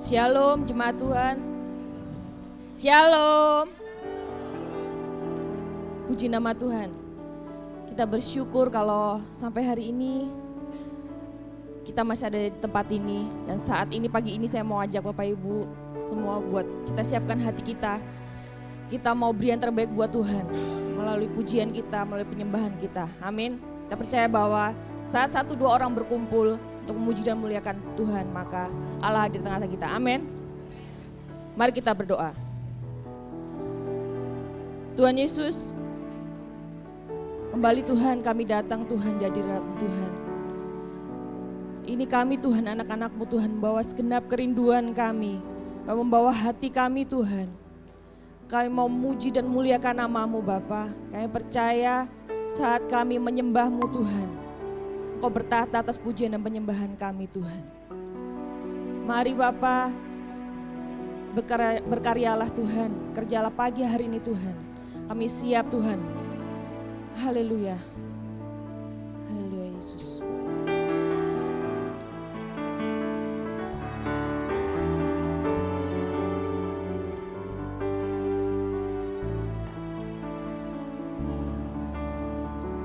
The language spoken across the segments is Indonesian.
Shalom jemaat Tuhan. Shalom. Puji nama Tuhan. Kita bersyukur kalau sampai hari ini kita masih ada di tempat ini. Dan saat ini pagi ini saya mau ajak Bapak Ibu semua buat kita siapkan hati kita. Kita mau beri yang terbaik buat Tuhan. Melalui pujian kita, melalui penyembahan kita. Amin. Kita percaya bahwa saat 1-2 orang berkumpul untuk memuji dan memuliakan Tuhan, maka Allah hadir di tengah kita. Amin. Mari kita berdoa. Tuhan Yesus, kembali Tuhan kami datang Tuhan di hadirat Tuhan. Ini kami Tuhan, anak-anak-Mu Tuhan, membawa segenap kerinduan kami, membawa hati kami Tuhan. Kami mau memuji dan memuliakan nama-Mu Bapa. Kami percaya saat kami menyembah-Mu Tuhan, Engkau bertahta atas pujian dan penyembahan kami Tuhan. Mari Bapa, berkaryalah Tuhan, kerjalah pagi hari ini Tuhan. Kami siap Tuhan. Haleluya. Haleluya Yesus.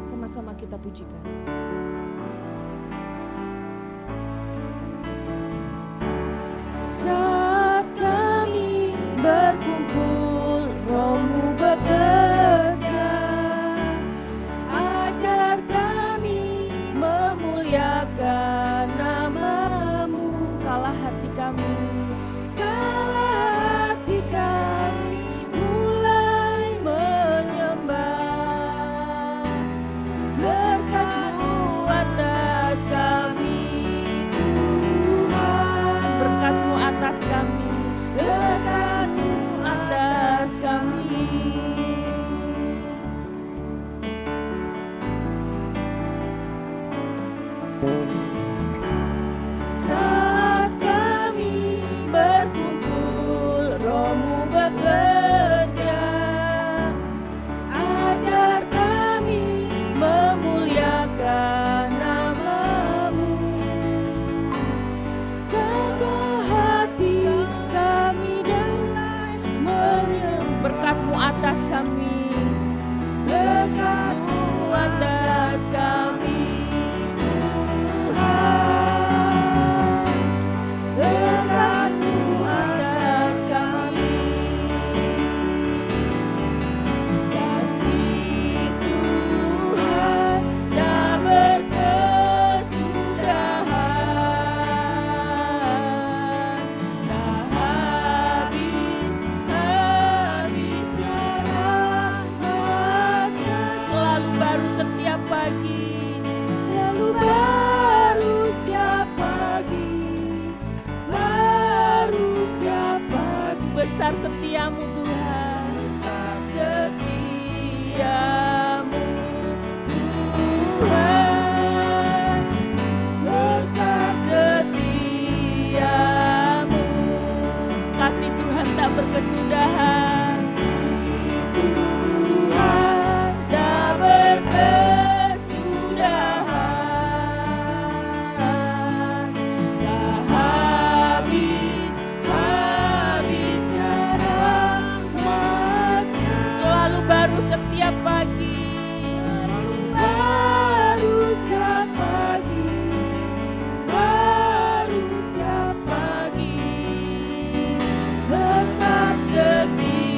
Sama-sama kita pujikan. Saat kami berkumpul, Roh-Mu bekerja. Ajar kami memuliakan nama-Mu. Kalah hati kami, kalah hati kami, mulai menyembah. Berkat-Mu atas kami Tuhan, berkat-Mu atas kami, berkat-Mu atas kami. Saat kami berkumpul, Roh-Mu bekerja. Ajar kami memuliakan nama-Mu. Gagah hati kami dan berkat-Mu atas kami, berkat-Mu atas kami Tuhan, berkat-Mu atas kami. Kasih Tuhan tak berkesudahan, tak habis-habisnya rahmat-Nya, selalu baru setiap pagi, selalu baru setiap pagi, baru setiap pagi. Besar setiamu Tuhan, setiamu Tuhan, besar setiamu. Kasih Tuhan tak berkesudahan, Tuhan tak berkesudahan, tak habis-habisnya rahmat-Nya, selalu baru setiap pagi, baru setiap pagi, baru setiap pagi, besar setiamu.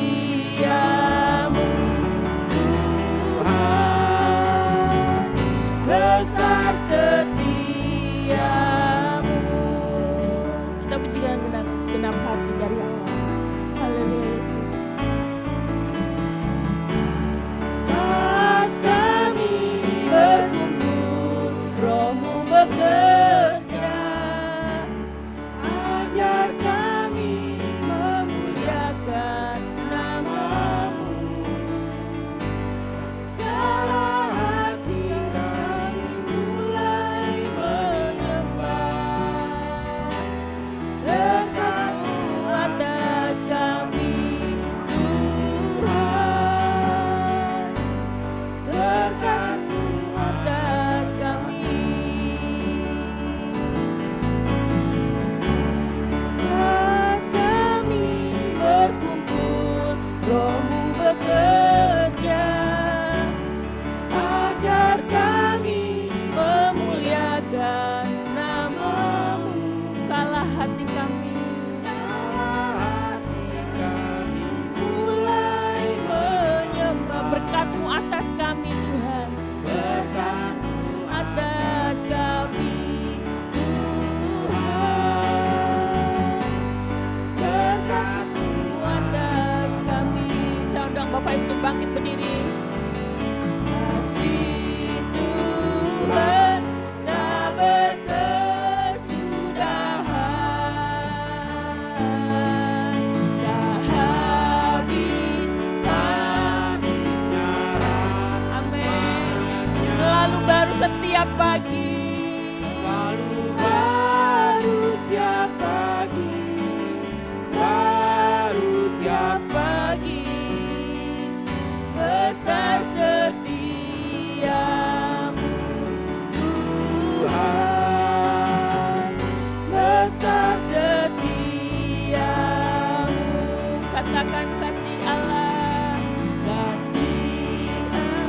Bapak Ibu untuk bangkit berdiri. Kasih Tuhan tak berkesudahan, tak habis-habisnya. Amin. Selalu baru setiap pagi. Selalu baru setiap pagi. Baru setiap pagi. Besar setiamu Tuhan, besar setiamu. Katakan kasih Allah, kasih Allah,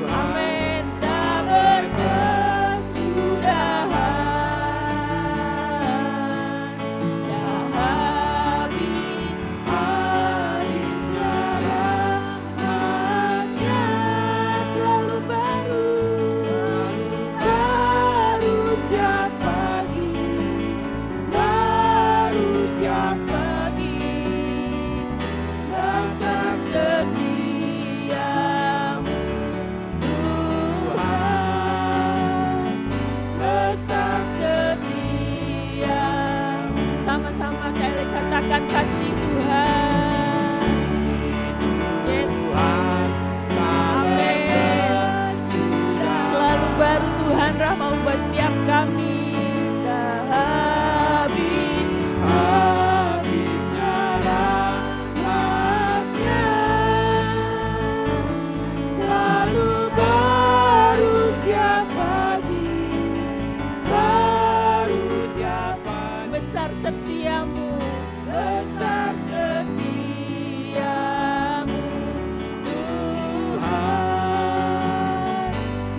amin, tak berkesudahan, tak habis-habisnya rahmat-Nya, selalu baru, baru setiap pagi, baru setiap pagi. Besar setiamu Tuhan, besar setiamu. Sama-sama kali katakan kasih Tuhan. Yes. Amin. Selalu baru Tuhan rahmat buat setiap kami. Tak habis-habisnya rahmat-Nya, selalu baru setiap pagi, baru setiap pagi. Besar setiamu, besar setiamu Tuhan,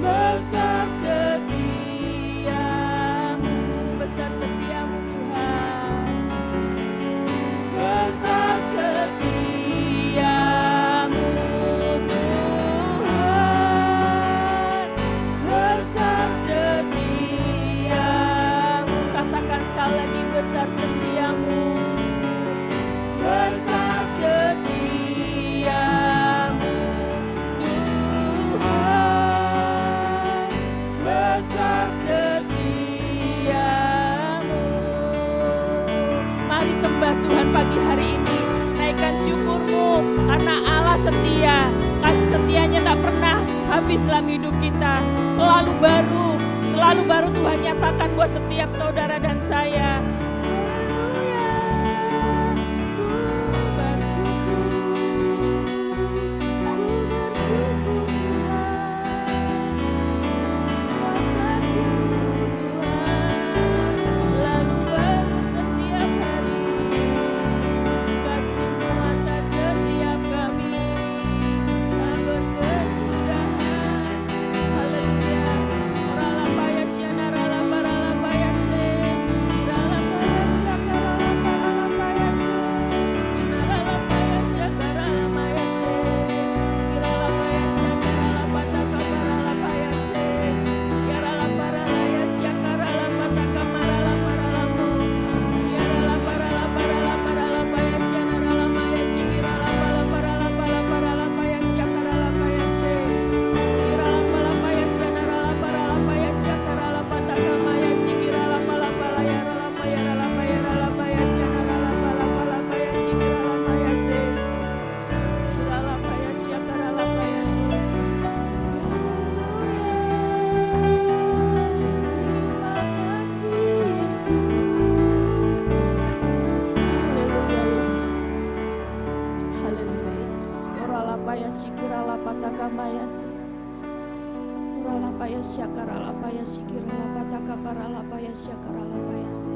besar setiamu, besar setiamu Tuhan, besar setiamu Tuhan, besar setiamu. Katakan sekali lagi, besar setiamu, besar setiamu Tuhan, besar setiamu. Mari sembah Tuhan pagi hari ini, naikkan syukurmu karena Allah setia. Kasih setianya tak pernah habis dalam hidup kita, selalu baru Tuhan nyatakan buat setiap saudara dan saya. Haleluya, ku bersyukur Tuhan, buat kasih-Mu Tuhan, selalu baru setiap hari, kasih-Mu atas setiap kami, tak berkesudahan. Haleluya. Orala paya siana rala parala paya se, irala paya siakara parala paya se, inarala paya siakara maya se, irala paya siakara pataka parala paya se, yarala parala ya siakara pataka marala parala mo, yarala parala paya siana rala maya sikirala parala paya siakara paya se, irala paya siana rala parala paya siakara pataka maya sikirala pala yarala paya siana rala paya sikirala paya se, kirala paya siakara paya se. Terima kasih Yesus. Haleluya Yesus. Haleluya Yesus. Orala paya sikirala pataka maya se. Orala paya siakara paya sikirala pataka parala paya siakara paya se.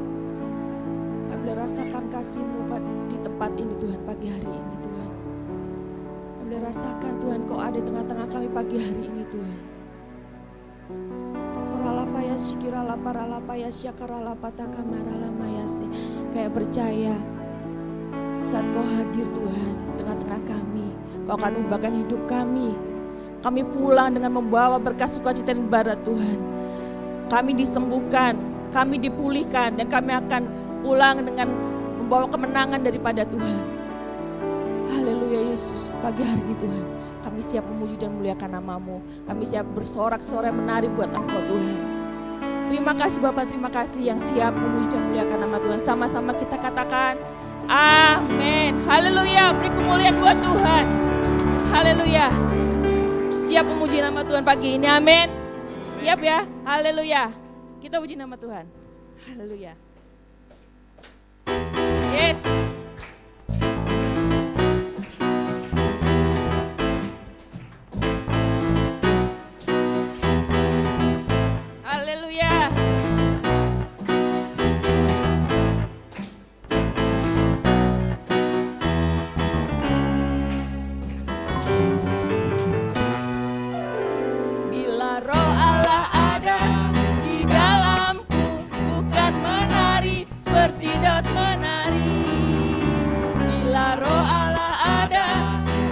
Kami boleh rasakan kasih-Mu di tempat ini Tuhan pagi hari ini Tuhan. Kami boleh rasakan Tuhan Kau ada di tengah-tengah kami pagi hari ini Tuhan. Orala paya sikirala parala paya siakara pataka marala maya se. Kayak percaya saat Kau hadir Tuhan tengah-tengah kami, Kau akan ubahkan hidup kami. Kami pulang dengan membawa berkat sukacita dan barat Tuhan. Kami disembuhkan, kami dipulihkan, dan kami akan pulang dengan membawa kemenangan daripada Tuhan. Haleluya Yesus, pagi hari ini Tuhan, kami siap memuji dan memuliakan nama-Mu. Kami siap bersorak-sorai menari buat Engkau Tuhan. Terima kasih Bapak, terima kasih yang siap memuji dan memuliakan nama Tuhan. Sama-sama kita katakan, amin. Haleluya, beri kemuliaan buat Tuhan. Haleluya. Siap memuji nama Tuhan pagi ini, amin. Siap ya, haleluya. Kita puji nama Tuhan. Haleluya. Yes. Haleluya. Bila Roh Allah ada di dalamku, bukan menari seperti Daud menari. Bila Roh Allah ada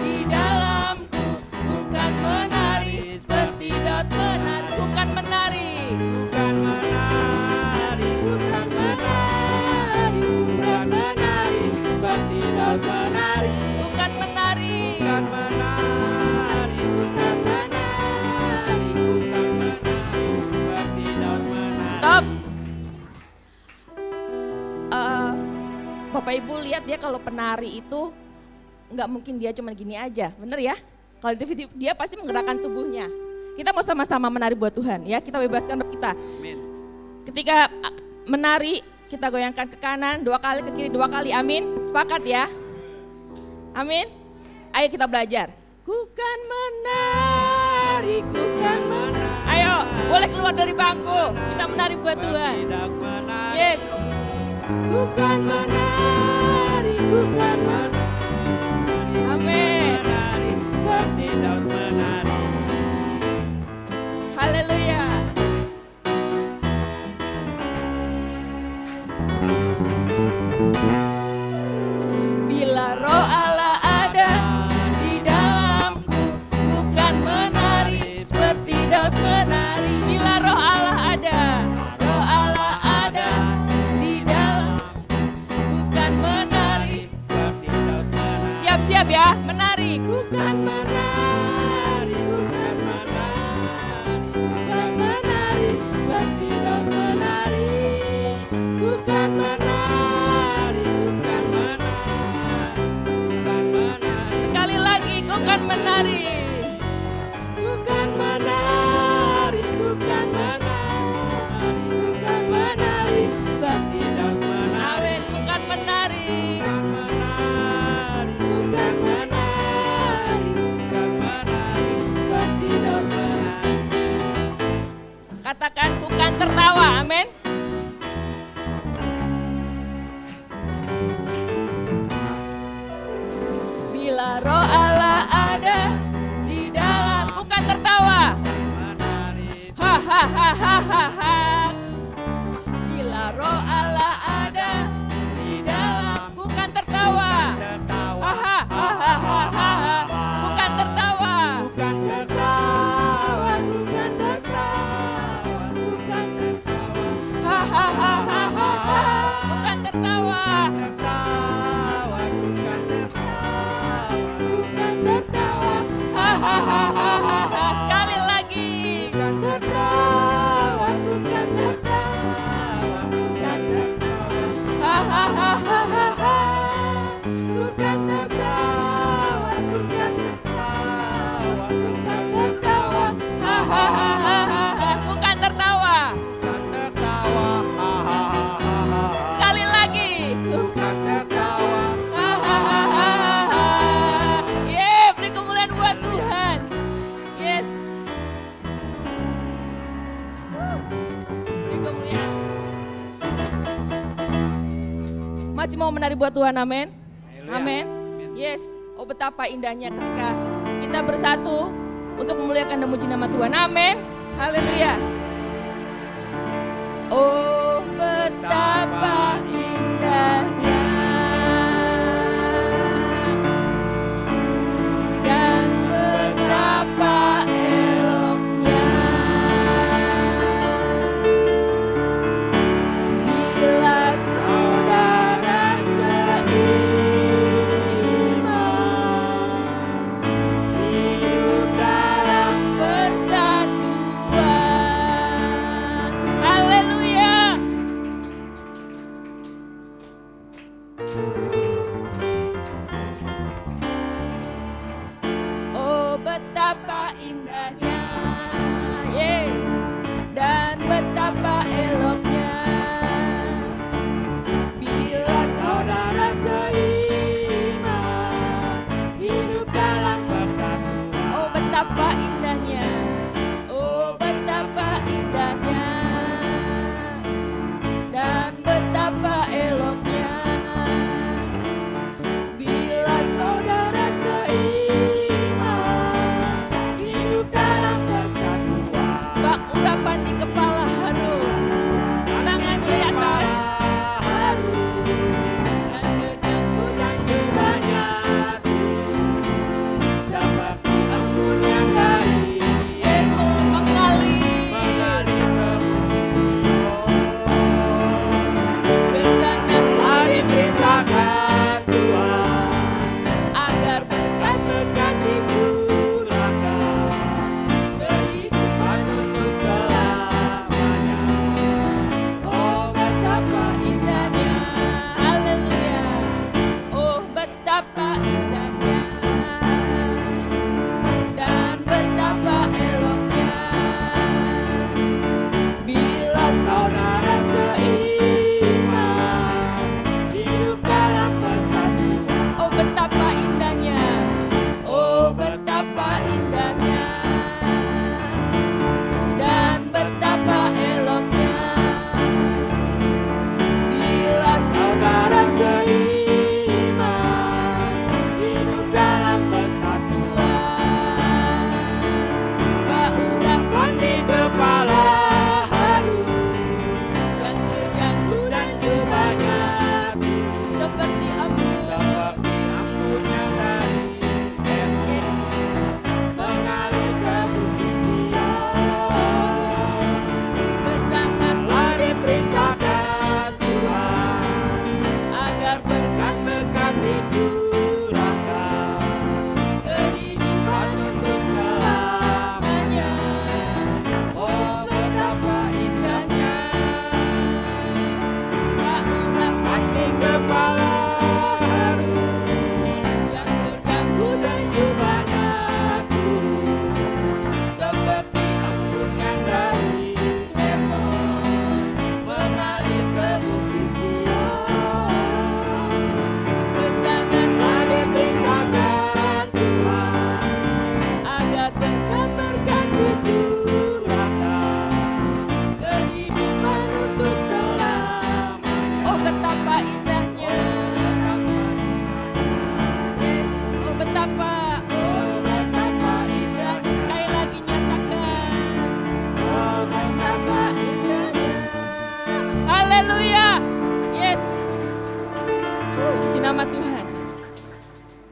di dalamku, bukan menari seperti Daud menari. Bukan menari, Bukan menari, bukan menari, bukan menari seperti Daud menari. bukan menari, Bukan menari, bukan menari. seperti Daud menari. Stop. Bapak Ibu lihat ya, kalau penari itu nggak mungkin dia cuma gini aja, bener ya? Kalau dia pasti menggerakkan tubuhnya. Kita mau sama-sama menari buat Tuhan ya, kita bebaskan roh kita. Amin. Ketika menari, kita goyangkan ke kanan 2 kali, ke kiri 2 kali, amin. Sepakat ya? Amin. Ayo kita belajar. Ku kan menari, ku kan menari. Ayo, boleh keluar dari bangku, kita menari buat Tuhan. Tidak menari. Yes. Bukan menari, bukan menari. Amin. Menari, seperti Daud menari. Haleluya. Bila Roh Allah ada di dalamku, bukan menari seperti Daud menari. Bila Roh Allah ada, Roh Allah ada di dalam, bukan menari. Seperti Daud menari. Siap-siap ya, menari. Bukan menari, bukan Bukan menari seperti Daud menari. Bukan menari, bukan bukan menari. sekali lagi, bukan menari. Bukan menari, bukan menari, bukan menari seperti Daud menari. Amin, bukan menari. Menari, Bukan menari bukan menari. seperti Daud. Menari. Katakan bukan tertawa, amin. Bila Roh Allah ada di dalam, bukan tertawa. Menari. Ha ha ha ha ha ha. Bila Roh Allah ada di dalam, bukan tertawa. Tertawa. Ha ha ha ha ha ha. Bukan tertawa. Bukan tertawa. Bukan tertawa. Bukan tertawa. Ha ha ha ha ha ha. Bukan tertawa. Tertawa. Bukan tertawa. Bukan tertawa. Ha ha ha ha ha ha. Sekali lagi. Bukan Tertawa, bukan tertawa, bukan tertawa. Ha ha ha ha ha ha. Bukan tertawa, bukan tertawa, bukan tertawa. Ha ha ha ha ha ha. Bukan tertawa. Bukan tertawa. Ha ha ha ha ha. Sekali lagi. Bukan tertawa. Ha ha ha ha ha ha. Yeay, beri kemuliaan buat Tuhan. Yes. Beri kemuliaan. Masih mau menari buat Tuhan, amin. Haleluya. Amin. Yes. Oh, betapa indahnya ketika kita bersatu untuk memuliakan dan memuji nama Tuhan. Amin. Haleluya. Oh, betapa indahnya dan betapa eloknya bila saudara seiman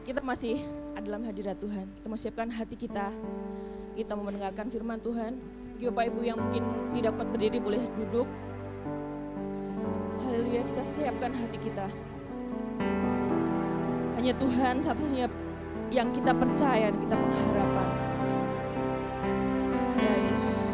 kita masih ada dalam hadirat Tuhan. Kita mau siapkan hati kita. Kita mau mendengarkan firman Tuhan. Bagi Bapak Ibu yang mungkin tidak dapat berdiri boleh duduk. Haleluya, kita siapkan hati kita. Hanya Tuhan satu-satunya yang kita percaya dan kita pengharapan. Ya Yesus.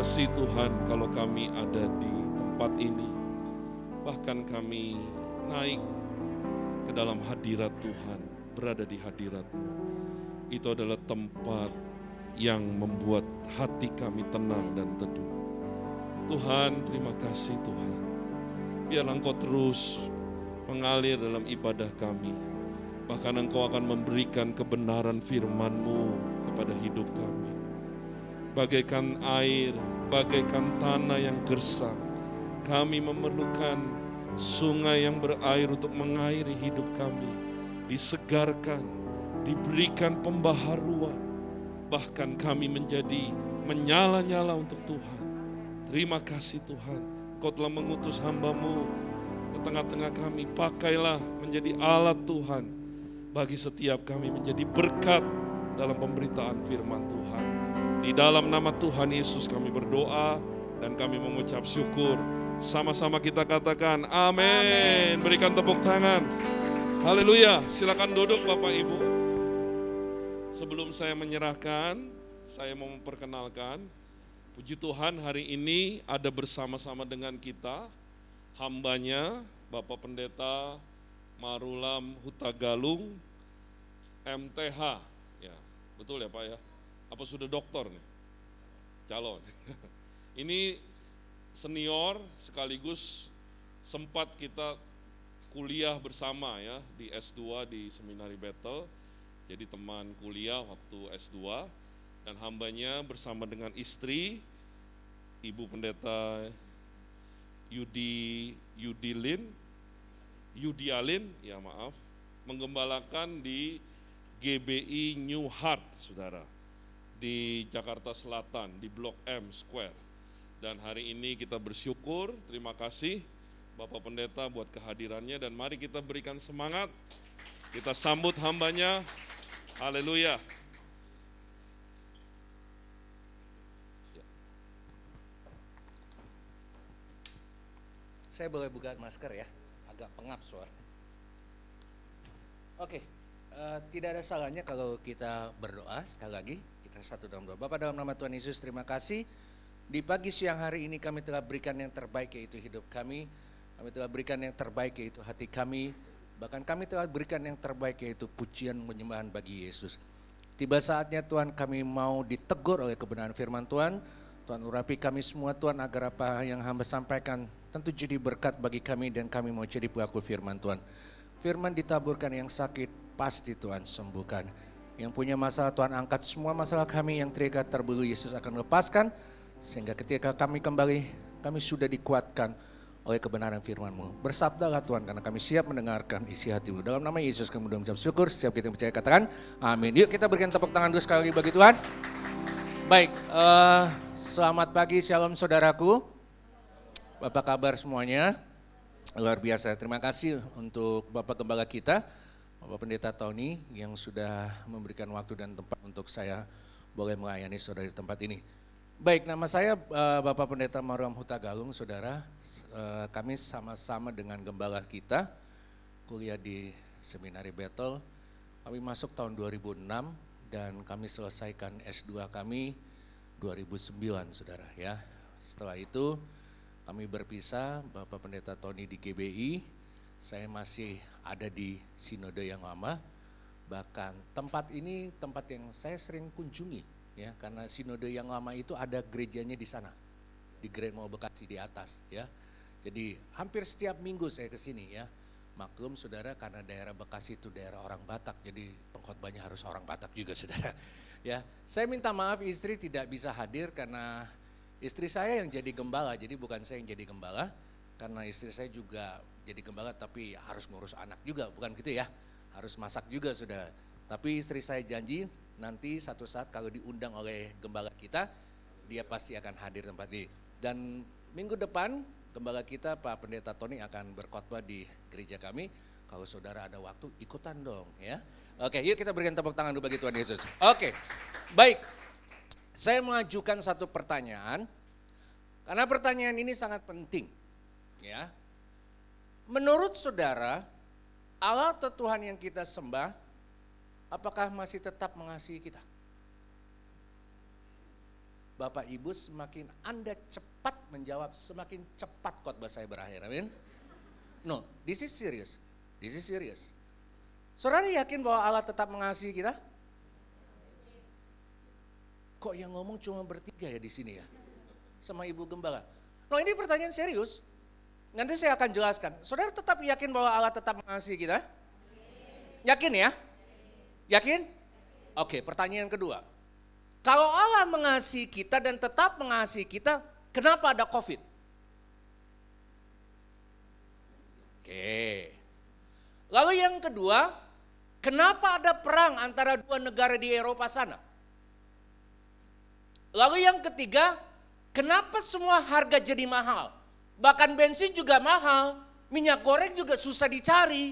kasih Tuhan kalau kami ada di tempat ini. Bahkan kami naik ke dalam hadirat Tuhan, berada di hadirat-Mu. Itu adalah tempat yang membuat hati kami tenang dan teduh. Tuhan, terima kasih Tuhan. Biarlah Engkau terus mengalir dalam ibadah kami. Bahkan Engkau akan memberikan kebenaran firman-Mu kepada hidup kami. Bagaikan air, bagaikan tanah yang gersang, kami memerlukan sungai yang berair untuk mengairi hidup kami. Disegarkan, diberikan pembaharuan. Bahkan kami menjadi menyala-nyala untuk Tuhan. Terima kasih Tuhan, Kau telah mengutus hamba-Mu ke tengah-tengah kami. Pakailah menjadi alat Tuhan bagi setiap kami, menjadi berkat dalam pemberitaan firman Tuhan. Di dalam nama Tuhan Yesus kami berdoa dan kami mengucap syukur. Sama-sama kita katakan amin. Berikan tepuk tangan. Haleluya. Silakan duduk Bapak Ibu. Sebelum saya menyerahkan, saya mau memperkenalkan. Puji Tuhan, hari ini ada bersama-sama dengan kita hambanya Bapak Pendeta Marulam Hutagalung MTH. Ya, betul ya Pak ya? Apa sudah doktor nih? Calon. Ini senior sekaligus sempat kita kuliah bersama ya di S2 di Seminari Bethel. Jadi teman kuliah waktu S2. Dan hambanya bersama dengan istri, Ibu Pendeta Yudialin, ya maaf, menggembalakan di GBI New Heart, saudara, di Jakarta Selatan, di Blok M Square. Dan hari ini kita bersyukur, terima kasih Bapak Pendeta buat kehadirannya, dan mari kita berikan semangat, kita sambut hambanya, haleluya. Saya boleh buka masker ya, agak pengap suara. Oke, tidak ada salahnya kalau kita berdoa sekali lagi, kita satu dalam doa. Bapa dalam nama Tuhan Yesus, terima kasih. Di pagi siang hari ini kami telah berikan yang terbaik yaitu hidup kami telah berikan yang terbaik yaitu hati kami, bahkan kami telah berikan yang terbaik yaitu pujian penyembahan bagi Yesus. Tiba saatnya Tuhan kami mau ditegur oleh kebenaran firman Tuhan. Tuhan urapi kami semua Tuhan agar apa yang hamba sampaikan tentu jadi berkat bagi kami dan kami mau jadi pelaku firman Tuhan. Firman ditaburkan yang sakit pasti Tuhan sembuhkan. Yang punya masalah Tuhan angkat semua masalah kami yang terikat terbelenggu Yesus akan lepaskan. Sehingga ketika kami kembali kami sudah dikuatkan oleh kebenaran firman-Mu. Bersabdalah Tuhan karena kami siap mendengarkan isi hati-Mu. Dalam nama Yesus kami mengucap syukur, setiap kita yang percaya katakan amin. Yuk kita berikan tepuk tangan dulu sekali lagi bagi Tuhan. Baik, selamat pagi, shalom saudaraku. Apa kabar semuanya? Luar biasa, terima kasih untuk Bapak Gembala kita, Bapak Pendeta Tony yang sudah memberikan waktu dan tempat untuk saya boleh melayani saudara di tempat ini. Baik, nama saya Bapak Pendeta Marulam Hutagalung, saudara. Kami sama-sama dengan Gembala kita, kuliah di Seminari Bethel. Kami masuk tahun 2006 dan kami selesaikan S2 kami 2009, saudara ya. Setelah itu kami berpisah, Bapak Pendeta Tony di GBI, saya masih ada di Sinode yang lama. Bahkan tempat ini tempat yang saya sering kunjungi ya, karena Sinode yang lama itu ada gerejanya di sana, di Grand Mall Bekasi di atas ya. Jadi hampir setiap minggu saya ke sini ya. Maklum saudara, karena daerah Bekasi itu daerah orang Batak, jadi pengkhotbahnya harus orang Batak juga saudara. Ya, saya minta maaf istri tidak bisa hadir karena istri saya yang jadi gembala, jadi bukan saya yang jadi gembala. Karena istri saya juga jadi gembala tapi harus ngurus anak juga, bukan gitu ya. Harus masak juga saudara. Tapi istri saya janji nanti satu saat kalau diundang oleh gembala kita, dia pasti akan hadir tempat ini. Dan minggu depan gembala kita Pak Pendeta Tony akan berkhotbah di gereja kami. Kalau saudara ada waktu ikutan dong ya. Oke, yuk kita berikan tepuk tangan dulu bagi Tuhan Yesus. Oke, baik. Saya mengajukan satu pertanyaan, karena pertanyaan ini sangat penting. Ya, menurut saudara, Allah atau Tuhan yang kita sembah, apakah masih tetap mengasihi kita? Bapak Ibu, semakin Anda cepat menjawab, semakin cepat khotbah saya berakhir. Amin. No, this is serious. This is serious. Saudara yakin bahwa Allah tetap mengasihi kita? Kok yang ngomong cuma bertiga ya di sini ya? Sama Ibu Gembala. No, ini pertanyaan serius. Nanti saya akan jelaskan. Saudara tetap yakin bahwa Allah tetap mengasihi kita? Yakin ya? Yakin? Oke, pertanyaan kedua. Kalau Allah mengasihi kita dan tetap mengasihi kita, kenapa ada COVID? Oke. Lalu yang kedua, kenapa ada perang antara dua negara di Eropa sana? Lalu yang ketiga, kenapa semua harga jadi mahal? Bahkan bensin juga mahal, minyak goreng juga susah dicari.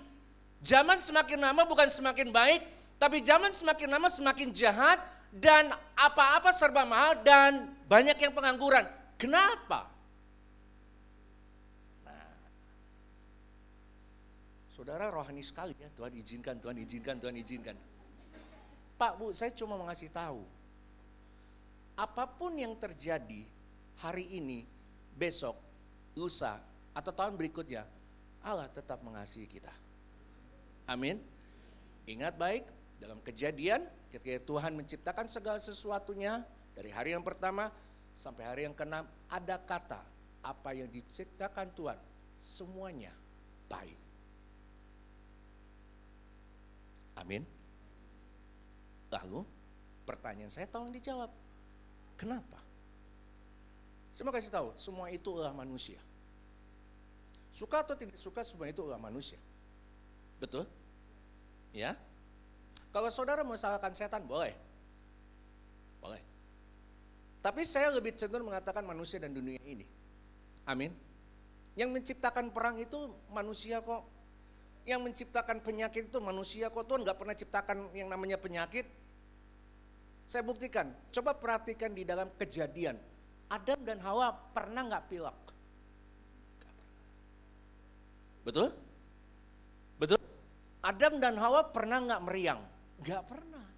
Zaman semakin lama bukan semakin baik, tapi zaman semakin lama semakin jahat dan apa-apa serba mahal dan banyak yang pengangguran. Kenapa? Nah, saudara rohani sekali ya, Tuhan izinkan, Tuhan izinkan, Tuhan izinkan. Pak, Bu, saya cuma mengasih tahu. Apapun yang terjadi hari ini, besok, lusa, atau tahun berikutnya, Allah tetap mengasihi kita. Amin. Ingat baik, dalam Kejadian, ketika Tuhan menciptakan segala sesuatunya, dari hari yang pertama sampai hari yang ke-6, ada kata, apa yang diciptakan Tuhan, semuanya baik. Amin. Lalu, pertanyaan saya tolong dijawab. Kenapa? Saya mau kasih tahu, semua itu adalah manusia. Suka atau tidak suka, semua itu adalah manusia. Betul? Ya? Kalau saudara mau salahkan setan, boleh. Boleh. Tapi saya lebih cenderung mengatakan manusia dan dunia ini. Amin. Yang menciptakan perang itu manusia kok. Yang menciptakan penyakit itu manusia kok. Tuhan gak pernah ciptakan yang namanya penyakit. Saya buktikan, coba perhatikan di dalam Kejadian. Adam dan Hawa pernah gak pilek? Gak pernah. Betul? Betul? Adam dan Hawa pernah gak meriang? Gak pernah.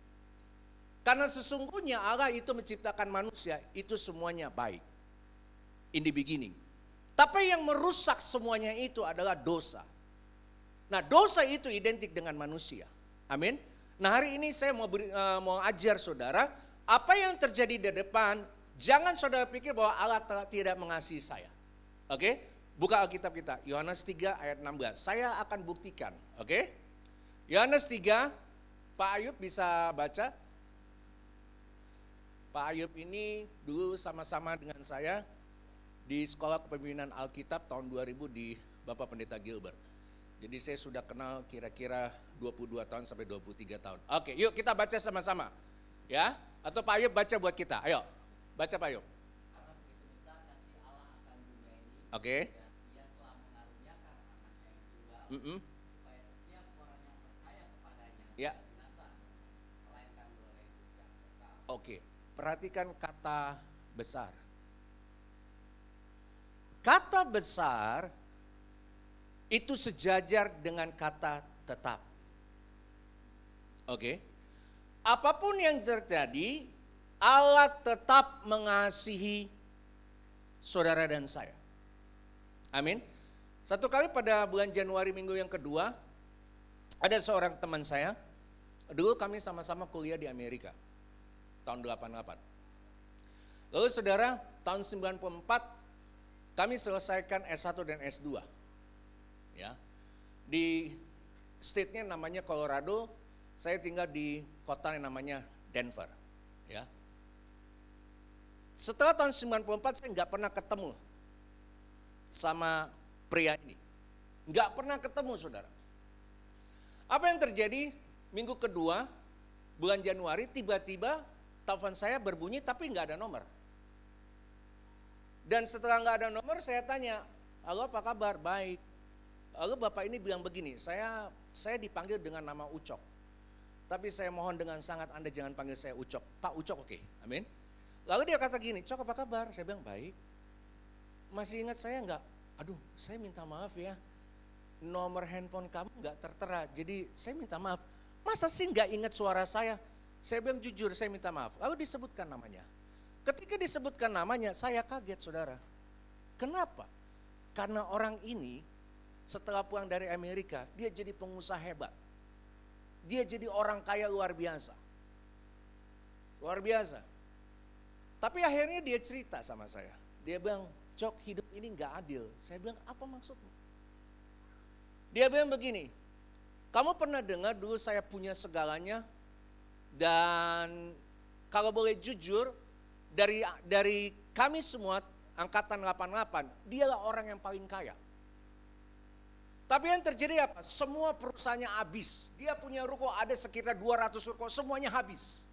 Karena sesungguhnya Allah itu menciptakan manusia, itu semuanya baik. In the beginning. Tapi yang merusak semuanya itu adalah dosa. Nah, dosa itu identik dengan manusia. Amin. Nah, hari ini saya mau ajar saudara, apa yang terjadi di depan, jangan saudara pikir bahwa Allah tidak mengasihi saya. Oke? Buka Alkitab kita, Yohanes 3 ayat 16. Saya akan buktikan, oke? Yohanes 3, Pak Ayub bisa baca? Pak Ayub ini dulu sama-sama dengan saya di Sekolah Kepemimpinan Alkitab tahun 2000 di Bapak Pendeta Gilbert. Jadi saya sudah kenal kira-kira 22 tahun sampai 23 tahun. Oke, yuk kita baca sama-sama. Ya, atau Pak Ayub baca buat kita. Ayo, baca Pak Ayub. Karena begitu besar kasih Allah akan dunia ini, Oke. Dia telah mengaruniakan anaknya yang tunggal, supaya setiap orang yang percaya kepadanya Ya. tidak binasa, melainkan beroleh hidup yang kekal. Oke, perhatikan kata besar. Kata besar itu sejajar dengan kata tetap. Oke. Apapun yang terjadi, Allah tetap mengasihi saudara dan saya. Amin. Satu kali pada bulan Januari minggu yang kedua, ada seorang teman saya, dulu kami sama-sama kuliah di Amerika, tahun 88. Lalu saudara, tahun 94, kami selesaikan S1 dan S2. Ya, di state-nya namanya Colorado, saya tinggal di kota yang namanya Denver. Ya. Setelah tahun 94 saya nggak pernah ketemu sama pria ini. Nggak pernah ketemu saudara. Apa yang terjadi minggu kedua bulan Januari tiba-tiba telepon saya berbunyi tapi nggak ada nomor. Dan setelah nggak ada nomor saya tanya, halo apa kabar? Baik. Lalu bapak ini bilang begini, saya dipanggil dengan nama Ucok. Tapi saya mohon dengan sangat Anda jangan panggil saya Ucok. Pak Ucok oke, amin. Lalu dia kata gini, Cok apa kabar? Saya bilang baik. Masih ingat saya enggak? Aduh saya minta maaf ya, nomor handphone kamu enggak tertera. Jadi saya minta maaf. Masa sih enggak ingat suara saya? Saya bilang jujur saya minta maaf. Lalu disebutkan namanya. Ketika disebutkan namanya saya kaget saudara. Kenapa? Karena orang ini setelah pulang dari Amerika, dia jadi pengusaha hebat. Dia jadi orang kaya luar biasa. Luar biasa. Tapi akhirnya dia cerita sama saya. Dia bilang, Cok, hidup ini nggak adil. Saya bilang, apa maksudmu? Dia bilang begini, kamu pernah dengar dulu saya punya segalanya, dan kalau boleh jujur, dari kami semua angkatan 88, dialah orang yang paling kaya. Tapi yang terjadi apa? Semua perusahaannya habis. Dia punya ruko ada sekitar 200 ruko, semuanya habis.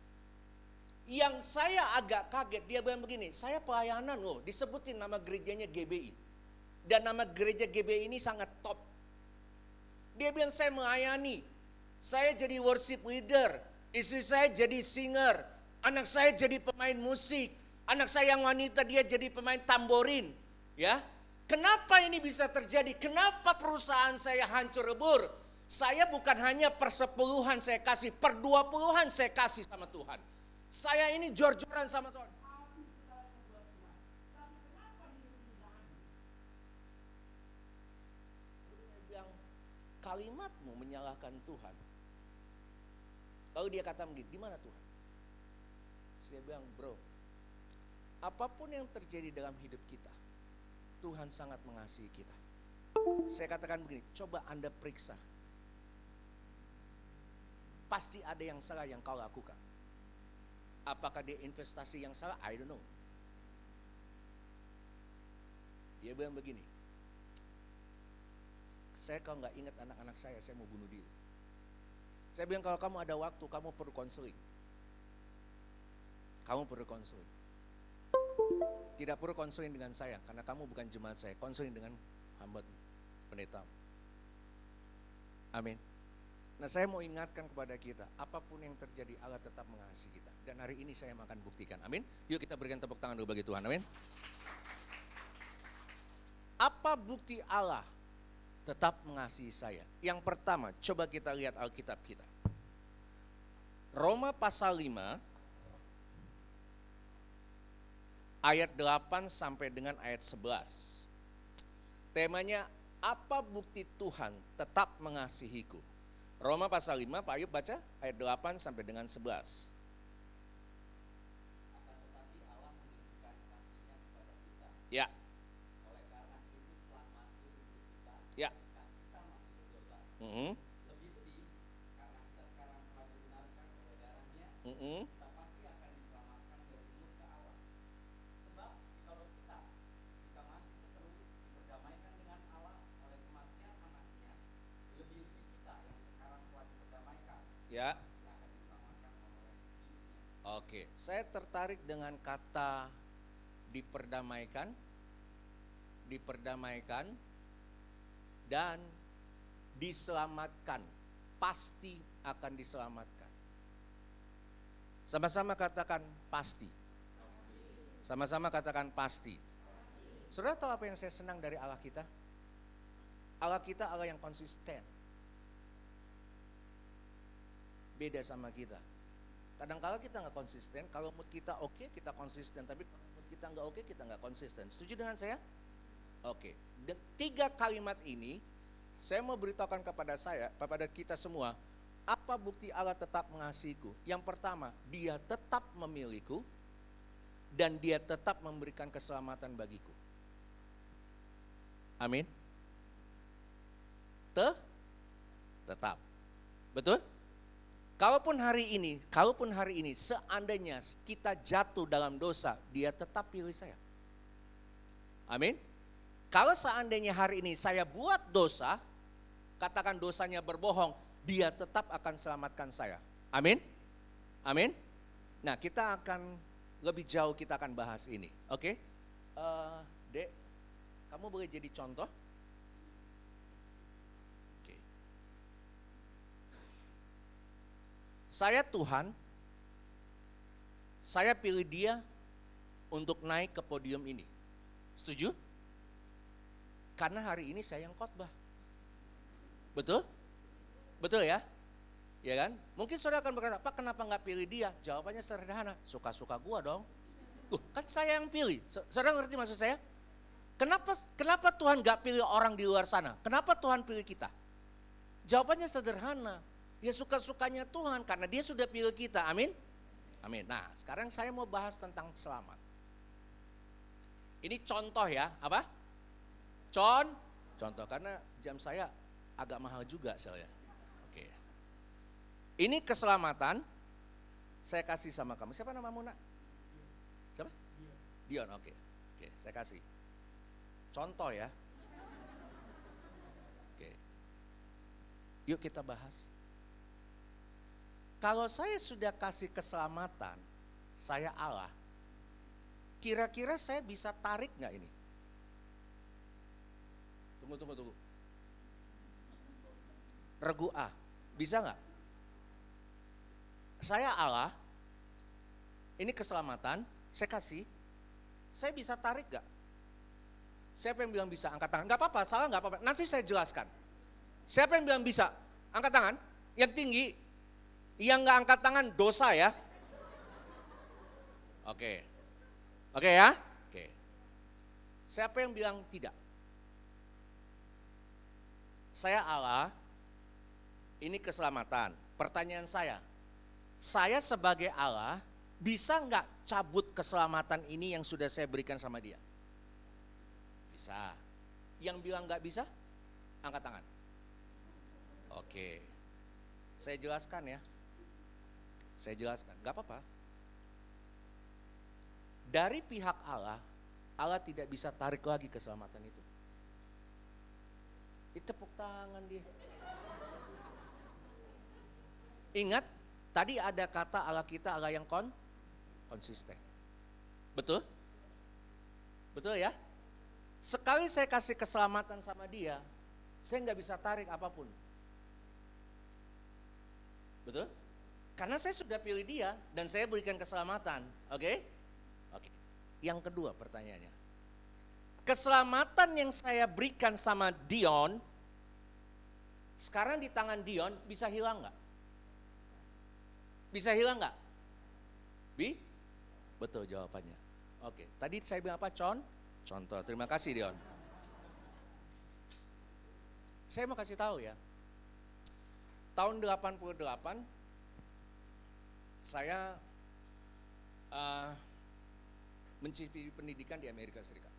Yang saya agak kaget, dia bilang begini, saya pelayanan loh, disebutin nama gerejanya GBI. Dan nama gereja GBI ini sangat top. Dia bilang saya melayani, saya jadi worship leader, istri saya jadi singer, anak saya jadi pemain musik, anak saya yang wanita dia jadi pemain tamborin. Ya, kenapa ini bisa terjadi? Kenapa perusahaan saya hancur lebur? Saya bukan hanya per-10-an saya kasih, per-20-an saya kasih sama Tuhan. Saya ini jor-joran sama Tuhan. Dia bilang, kalimatmu menyalahkan Tuhan. Lalu dia kata begini, di mana Tuhan? Saya bilang, bro, apapun yang terjadi dalam hidup kita, Tuhan sangat mengasihi kita. Saya katakan begini, coba Anda periksa. Pasti ada yang salah yang kau lakukan. Apakah dia investasi yang salah? I don't know. Dia bilang begini, saya kalau nggak ingat anak-anak saya mau bunuh diri. Saya bilang kalau kamu ada waktu, kamu perlu konseling. Kamu perlu konseling. Tidak perlu konseling dengan saya, karena kamu bukan jemaat saya. Konseling dengan hamba pendeta. Amin. Nah, saya mau ingatkan kepada kita, apapun yang terjadi Allah tetap mengasihi kita. Dan hari ini saya akan buktikan. Amin. Yuk kita berikan tepuk tangan dulu bagi Tuhan. Amin. Apa bukti Allah tetap mengasihi saya? Yang pertama, coba kita lihat Alkitab kita. Roma pasal 5 ayat 8 sampai dengan ayat 11. Temanya, apa bukti Tuhan tetap mengasihiku? Roma pasal 5, Pak Ayub baca ayat 8 sampai dengan 11. Akan tetapi Allah menunjukkan kasih-Nya kepada kita. Ya, Oleh karena Kristus telah mati untuk kita, ya. ketika kita masih berdosa. Mhm, Lebih-lebih, karena kita sekarang telah dibenarkan oleh darah-Nya, mhm. kita pasti akan diselamatkan dari murka Allah. Sebab jikalau kita, jika masih seteru diperdamaikan dengan Allah oleh kematian anaknya, lebih-lebih kita yang sekarang telah diperdamaikan, Ya. kita akan diselamatkan oleh hidupnya. Oke, saya tertarik dengan kata diperdamaikan, diperdamaikan, dan diselamatkan. Pasti akan diselamatkan. Sama-sama katakan pasti. Sama-sama katakan pasti. Saudara tahu apa yang saya senang dari Allah kita? Allah kita Allah yang konsisten. Beda sama kita. Kadang-kala kita nggak konsisten, kalau mood kita oke, kita konsisten, tapi kalau mood kita nggak oke, kita nggak konsisten. Setuju dengan saya? Oke. Dan 3 kalimat ini saya mau beritahukan kepada kita semua, apa bukti Allah tetap mengasihiku? Yang pertama, Dia tetap memilihku dan Dia tetap memberikan keselamatan bagiku. Amin. Tetap. Betul? Kalaupun hari ini seandainya kita jatuh dalam dosa, Dia tetap pilih saya. Amin. Kalau seandainya hari ini saya buat dosa, katakan dosanya berbohong, Dia tetap akan selamatkan saya. Amin. Amin. Nah, kita akan lebih jauh, kita akan bahas ini. Oke. Dek, kamu boleh jadi contoh? Oke. Saya Tuhan, saya pilih Dia untuk naik ke podium ini. Setuju? Karena hari ini saya yang khotbah. Betul? Betul ya? Ya kan? Mungkin saudara akan berkata, Pak kenapa nggak pilih dia? Jawabannya sederhana, suka-suka gua dong. Kan saya yang pilih. Saudara ngerti maksud saya? Kenapa Tuhan nggak pilih orang di luar sana? Kenapa Tuhan pilih kita? Jawabannya sederhana. Ya suka-sukanya Tuhan karena Dia sudah pilih kita. Amin? Amin. Nah, sekarang saya mau bahas tentang selamat. Ini contoh ya, apa? Contoh, karena jam saya agak mahal juga saya. Oke. Ini keselamatan, saya kasih sama kamu. Siapa namamu, Nak? Siapa? Dion, oke. Oke, saya kasih. Contoh ya. Oke. Yuk kita bahas. Kalau saya sudah kasih keselamatan, saya Allah, kira-kira saya bisa tarik nggak ini? Tunggu. Regu A, bisa nggak? Saya Allah, ini keselamatan, saya kasih, saya bisa tarik nggak? Siapa yang bilang bisa? Angkat tangan. Nggak apa-apa, salah nggak apa-apa. Nanti saya jelaskan. Siapa yang bilang bisa? Angkat tangan. Yang tinggi. Yang nggak angkat tangan dosa ya. Oke ya. Oke. Siapa yang bilang tidak? Saya Allah. Ini keselamatan. Pertanyaan saya sebagai Allah bisa nggak cabut keselamatan ini yang sudah saya berikan sama dia? Bisa. Yang bilang nggak bisa, angkat tangan. Oke, saya jelaskan ya. Saya jelaskan, nggak apa-apa. Dari pihak Allah, Allah tidak bisa tarik lagi keselamatan itu. Tepuk tangan dia. Ingat, tadi ada kata Allah kita Allah yang konsisten. Betul? Betul ya? Sekali saya kasih keselamatan sama dia, saya nggak bisa tarik apapun. Betul? Karena saya sudah pilih dia dan saya berikan keselamatan. Oke? Oke. Yang kedua pertanyaannya. Keselamatan yang saya berikan sama Dion, sekarang di tangan Dion bisa hilang nggak? Bisa hilang nggak? Betul jawabannya. Oke. Tadi saya bilang apa? Contoh. Terima kasih Dion. Saya mau kasih tahu ya. Tahun 88 saya mencicipi pendidikan di Amerika Serikat.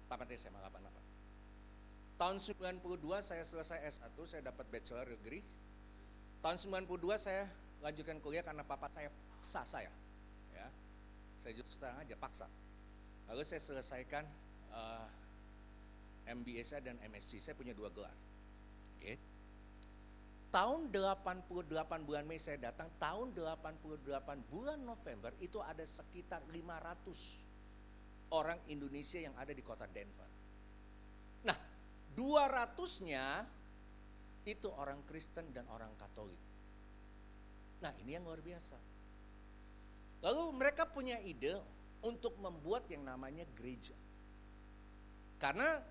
Tamat SMA 88. Tahun 92 saya selesai S1, saya dapat bachelor degree. Tahun 92 saya lanjutkan kuliah karena papa saya paksa saya. Ya. Saya justru terang aja paksa. Lalu saya selesaikan MBA saya dan MSc. Saya punya 2 gelar. Oke. Tahun 88 bulan Mei saya datang, tahun 88 bulan November itu ada sekitar 500 orang Indonesia yang ada di kota Denver. Nah, 200-nya itu orang Kristen dan orang Katolik. Nah, ini yang luar biasa. Lalu mereka punya ide untuk membuat yang namanya gereja. Karena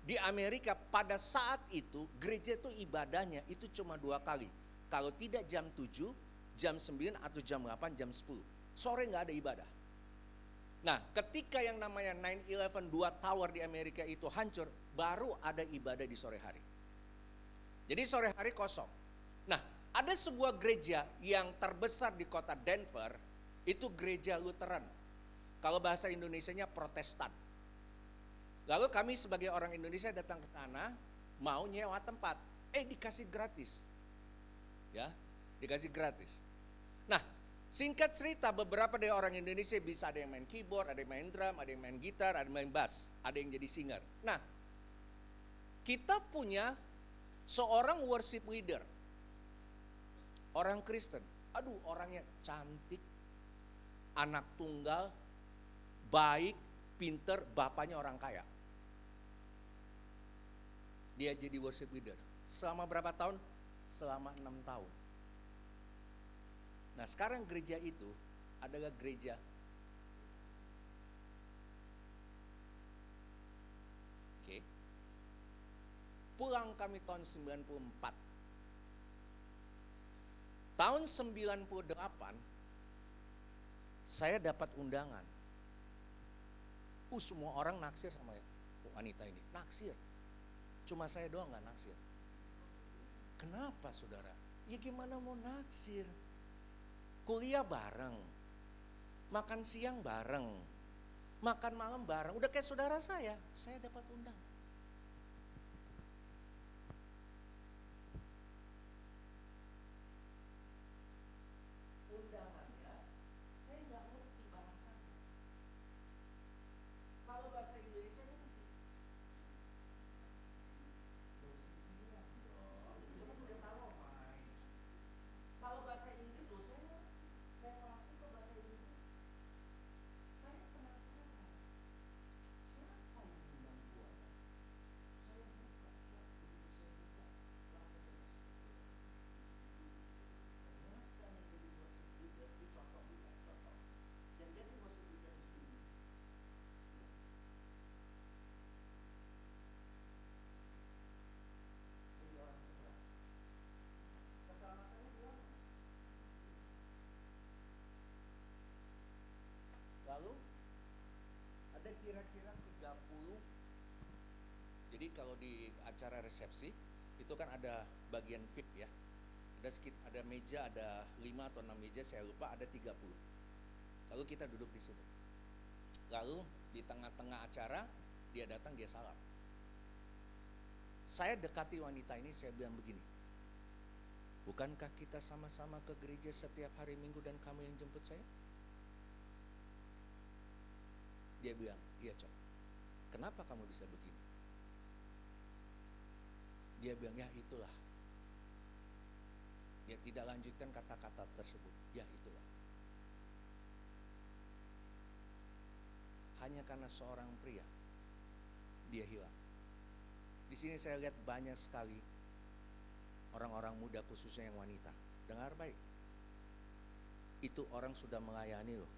di Amerika pada saat itu gereja itu ibadahnya itu cuma 2 kali. Kalau tidak jam 7, jam 9 atau jam 8, jam 10. Sore nggak ada ibadah. Nah ketika yang namanya 9/11 2 tower di Amerika itu hancur, baru ada ibadah di sore hari. Jadi sore hari kosong. Nah ada sebuah gereja yang terbesar di kota Denver, itu gereja Lutheran. Kalau bahasa Indonesianya Protestan. Lalu kami sebagai orang Indonesia datang ke sana, mau nyewa tempat, dikasih gratis, ya, dikasih gratis. Nah, singkat cerita beberapa dari orang Indonesia bisa ada yang main keyboard, ada yang main drum, ada yang main gitar, ada yang main bass, ada yang jadi singer. Nah, kita punya seorang worship leader, orang Kristen, orangnya cantik, anak tunggal, baik, pinter, bapaknya orang kaya. Dia jadi worship leader. Selama berapa tahun? Selama 6 tahun. Nah sekarang gereja itu adalah gereja pulang kami tahun 94. Tahun 98 saya dapat undangan. Semua orang naksir sama wanita ini, naksir. Cuma saya doang gak naksir. Kenapa saudara? Ya gimana mau naksir? Kuliah bareng, makan siang bareng, makan malam bareng, udah kayak saudara saya dapat undang. Undangannya, saya nggak ngerti bahasanya. Kalau bahasa Indonesia ngerti. Udah tahu main. Kalau bahasa Inggris, saya masih ke bahasa Inggris. Saya penasaran. Siapa yang undang gua? Saya buka, begitu saya buka, langsung saya masuk. Ternyata yang jadi wasit juga itu cocok. Yang jadi wasit juga di sini. Ini orang seberang. Keselamatannya gimana? Lalu ada kira-kira 30. Jadi kalau di acara resepsi itu kan ada bagian VIP ya. Ada meja, ada 5 atau 6 meja, saya lupa, ada 30. Lalu kita duduk di situ. Lalu di tengah-tengah acara dia datang, dia salam. Saya dekati wanita ini, saya bilang begini. Bukankah kita sama-sama ke gereja setiap hari Minggu dan kamu yang jemput saya? Dia bilang, iya Cok. Kenapa kamu bisa begini? Dia bilang, ya itulah. Dia tidak lanjutkan kata-kata tersebut. Ya itulah. Hanya karena seorang pria, dia hilang. Di sini saya lihat banyak sekali orang-orang muda, khususnya yang wanita. Dengar baik. Itu orang sudah melayani loh.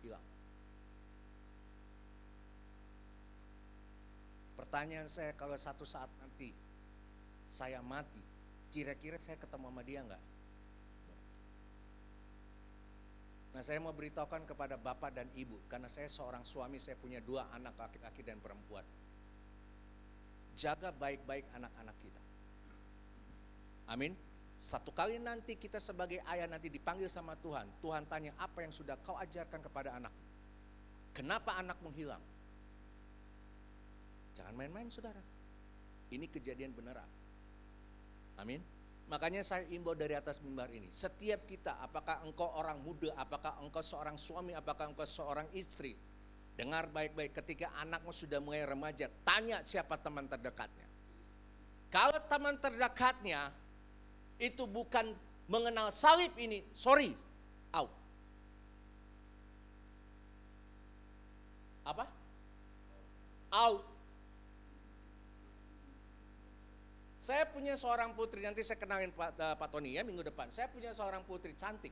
Hilang. Pertanyaan saya, kalau satu saat nanti saya mati, kira-kira saya ketemu sama dia enggak? Nah, saya mau beritahukan kepada bapak dan ibu, karena saya seorang suami, saya punya 2 anak laki-laki dan perempuan. Jaga baik-baik anak-anak kita. Amin. Satu kali nanti kita sebagai ayah nanti dipanggil sama Tuhan, Tuhan tanya, apa yang sudah kau ajarkan kepada anak? Kenapa anakmu hilang? Jangan main-main saudara. Ini kejadian beneran. Amin. Makanya saya imbau dari atas mimbar ini, setiap kita, apakah engkau orang muda, apakah engkau seorang suami, apakah engkau seorang istri, dengar baik-baik, ketika anakmu sudah mulai remaja, tanya siapa teman terdekatnya. Kalau teman terdekatnya itu bukan mengenal salib ini, sorry, out. Apa? Out. Saya punya seorang putri, nanti saya kenalin Pak Tony ya minggu depan. Saya punya seorang putri cantik.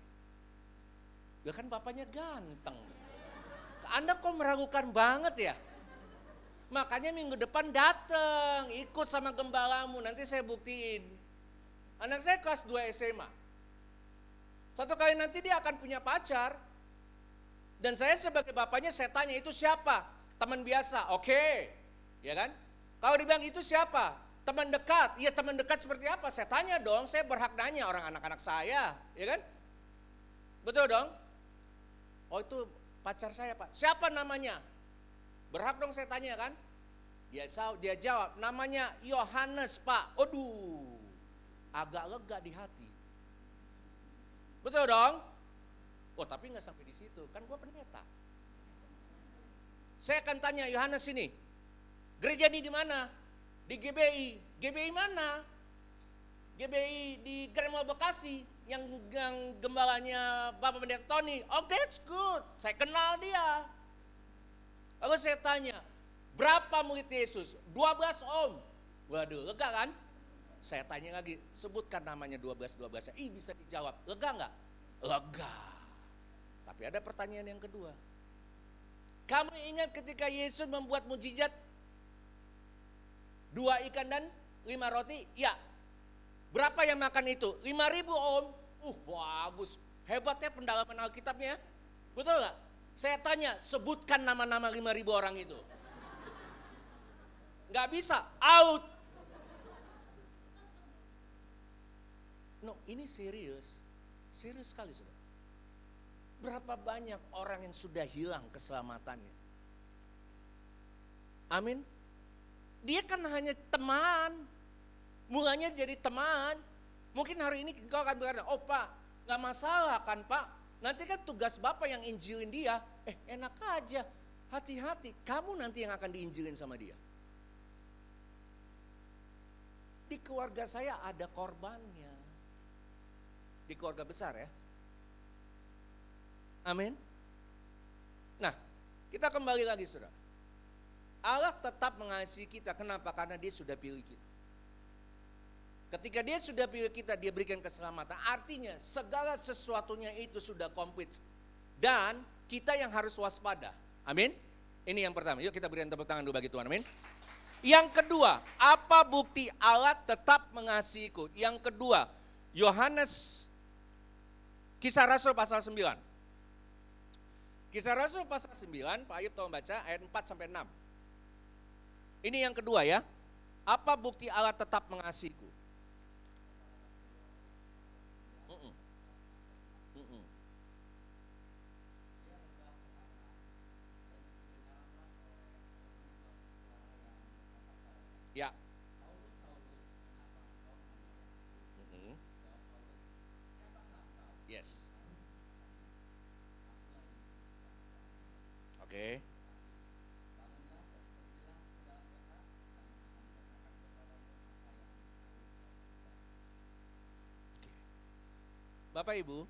Ya kan bapaknya ganteng. Anda kok meragukan banget ya? Makanya minggu depan datang, ikut sama gembalamu, nanti saya buktiin. Anak saya kelas 2 SMA. Satu kali nanti dia akan punya pacar. Dan saya sebagai bapaknya saya tanya, itu siapa? Teman biasa, oke. Ya kan? Kalau dibilang itu siapa? Teman dekat, iya teman dekat seperti apa? Saya tanya dong, saya berhak nanya orang anak-anak saya, ya kan? Betul dong? Oh itu pacar saya Pak, siapa namanya? Berhak dong saya tanya kan? Dia jawab, namanya Yohanes Pak. Aduh, agak lega di hati. Betul dong? Oh tapi nggak sampai di situ, kan gua pendeta. Saya akan tanya Yohanes ini, gereja ini di mana? Di GBI. GBI mana? GBI di Gremel Bekasi yang gembalanya Bapak Pendeta Tony. Oh that's good, saya kenal dia. Lalu saya tanya, berapa murid Yesus? 12 om. Waduh, lega kan? Saya tanya lagi, sebutkan namanya 12. Ih bisa dijawab, lega enggak? Lega. Tapi ada pertanyaan yang kedua. Kamu ingat ketika Yesus membuat mujizat 2 ikan dan 5 roti? Ya. Berapa yang makan itu? 5.000 om. Bagus. Hebatnya pendalaman Alkitabnya. Betul gak? Saya tanya, sebutkan nama-nama 5.000 orang itu. Gak bisa, out. No, ini serius. Serius sekali saudara. Berapa banyak orang yang sudah hilang keselamatannya. Amin. Dia kan hanya teman. Mulanya jadi teman. Mungkin hari ini engkau akan berkata, oh Pak, gak masalah kan Pak. Nanti kan tugas Bapak yang injilin dia. Enak aja, hati-hati. Kamu nanti yang akan diinjilin sama dia. Di keluarga saya ada korbannya. Di keluarga besar ya. Amin. Nah, kita kembali lagi saudara. Allah tetap mengasihi kita. Kenapa? Karena dia sudah pilih kita. Ketika dia sudah pilih kita, dia berikan keselamatan. Artinya segala sesuatunya itu sudah komplit. Dan kita yang harus waspada. Amin. Ini yang pertama. Yuk kita berikan tepuk tangan dulu bagi Tuhan. Amin. Yang kedua, apa bukti Allah tetap mengasihiku? Yang kedua, Yohanes Kisah Rasul pasal 9. Kisah Rasul pasal 9, Pak Ayub tolong baca ayat 4 sampai 6. Ini yang kedua ya. Apa bukti Allah tetap mengasihiku? Ya. Yes. Oke. Bapak Ibu,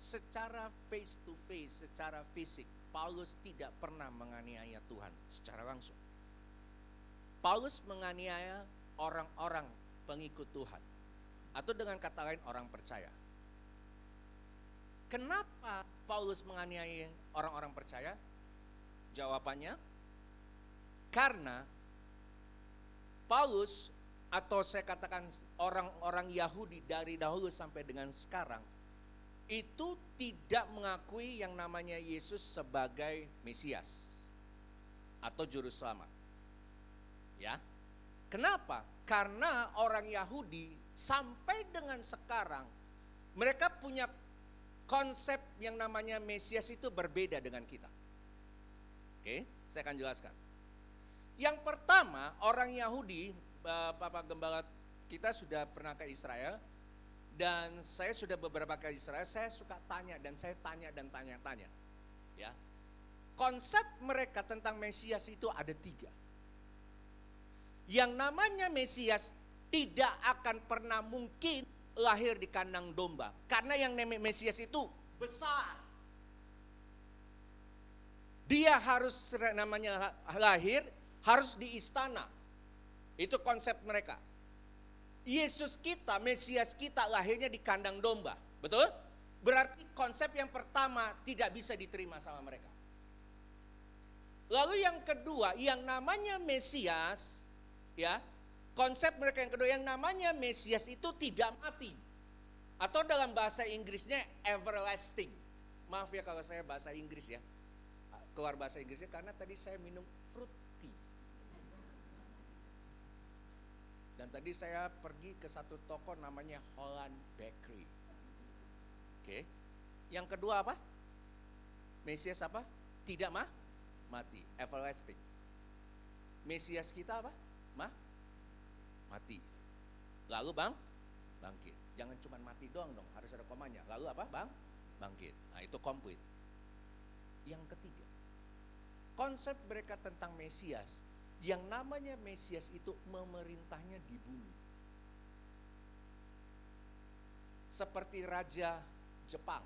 secara face to face, secara fisik, Paulus tidak pernah menganiaya Tuhan secara langsung. Paulus menganiaya orang-orang pengikut Tuhan. Atau dengan kata lain orang percaya. Kenapa Paulus menganiaya orang-orang percaya? Jawabannya, karena Paulus atau saya katakan orang-orang Yahudi dari dahulu sampai dengan sekarang itu tidak mengakui yang namanya Yesus sebagai Mesias atau juru selamat. Ya. Kenapa? Karena orang Yahudi sampai dengan sekarang mereka punya konsep yang namanya Mesias itu berbeda dengan kita. Oke, saya akan jelaskan. Yang pertama, orang Yahudi, Bapak Gembala kita sudah pernah ke Israel dan saya sudah beberapa kali di Israel, saya suka tanya dan saya tanya dan tanya-tanya. Ya. Konsep mereka tentang Mesias itu ada 3. Yang namanya Mesias tidak akan pernah mungkin lahir di kandang domba. Karena yang namanya Mesias itu besar. Dia harus namanya lahir, harus di istana. Itu konsep mereka. Yesus kita, Mesias kita lahirnya di kandang domba. Betul? Berarti konsep yang pertama tidak bisa diterima sama mereka. Lalu yang kedua, yang namanya Mesias, ya, konsep mereka yang kedua, yang namanya Mesias itu tidak mati. Atau dalam bahasa Inggrisnya everlasting. Maaf ya kalau saya bahasa Inggris ya, keluar bahasa Inggrisnya karena tadi saya minum fruit tea. Dan tadi saya pergi ke satu toko namanya Holland Bakery. Oke. Yang kedua apa? Mesias apa? Tidak mati, everlasting. Mesias kita apa? Mati. Lalu bangkit. Jangan cuma mati doang dong, harus ada komanya. Lalu apa? Bangkit. Nah, itu komplit. Yang ketiga, konsep mereka tentang Mesias, yang namanya Mesias itu memerintahnya di bumi. Seperti Raja Jepang.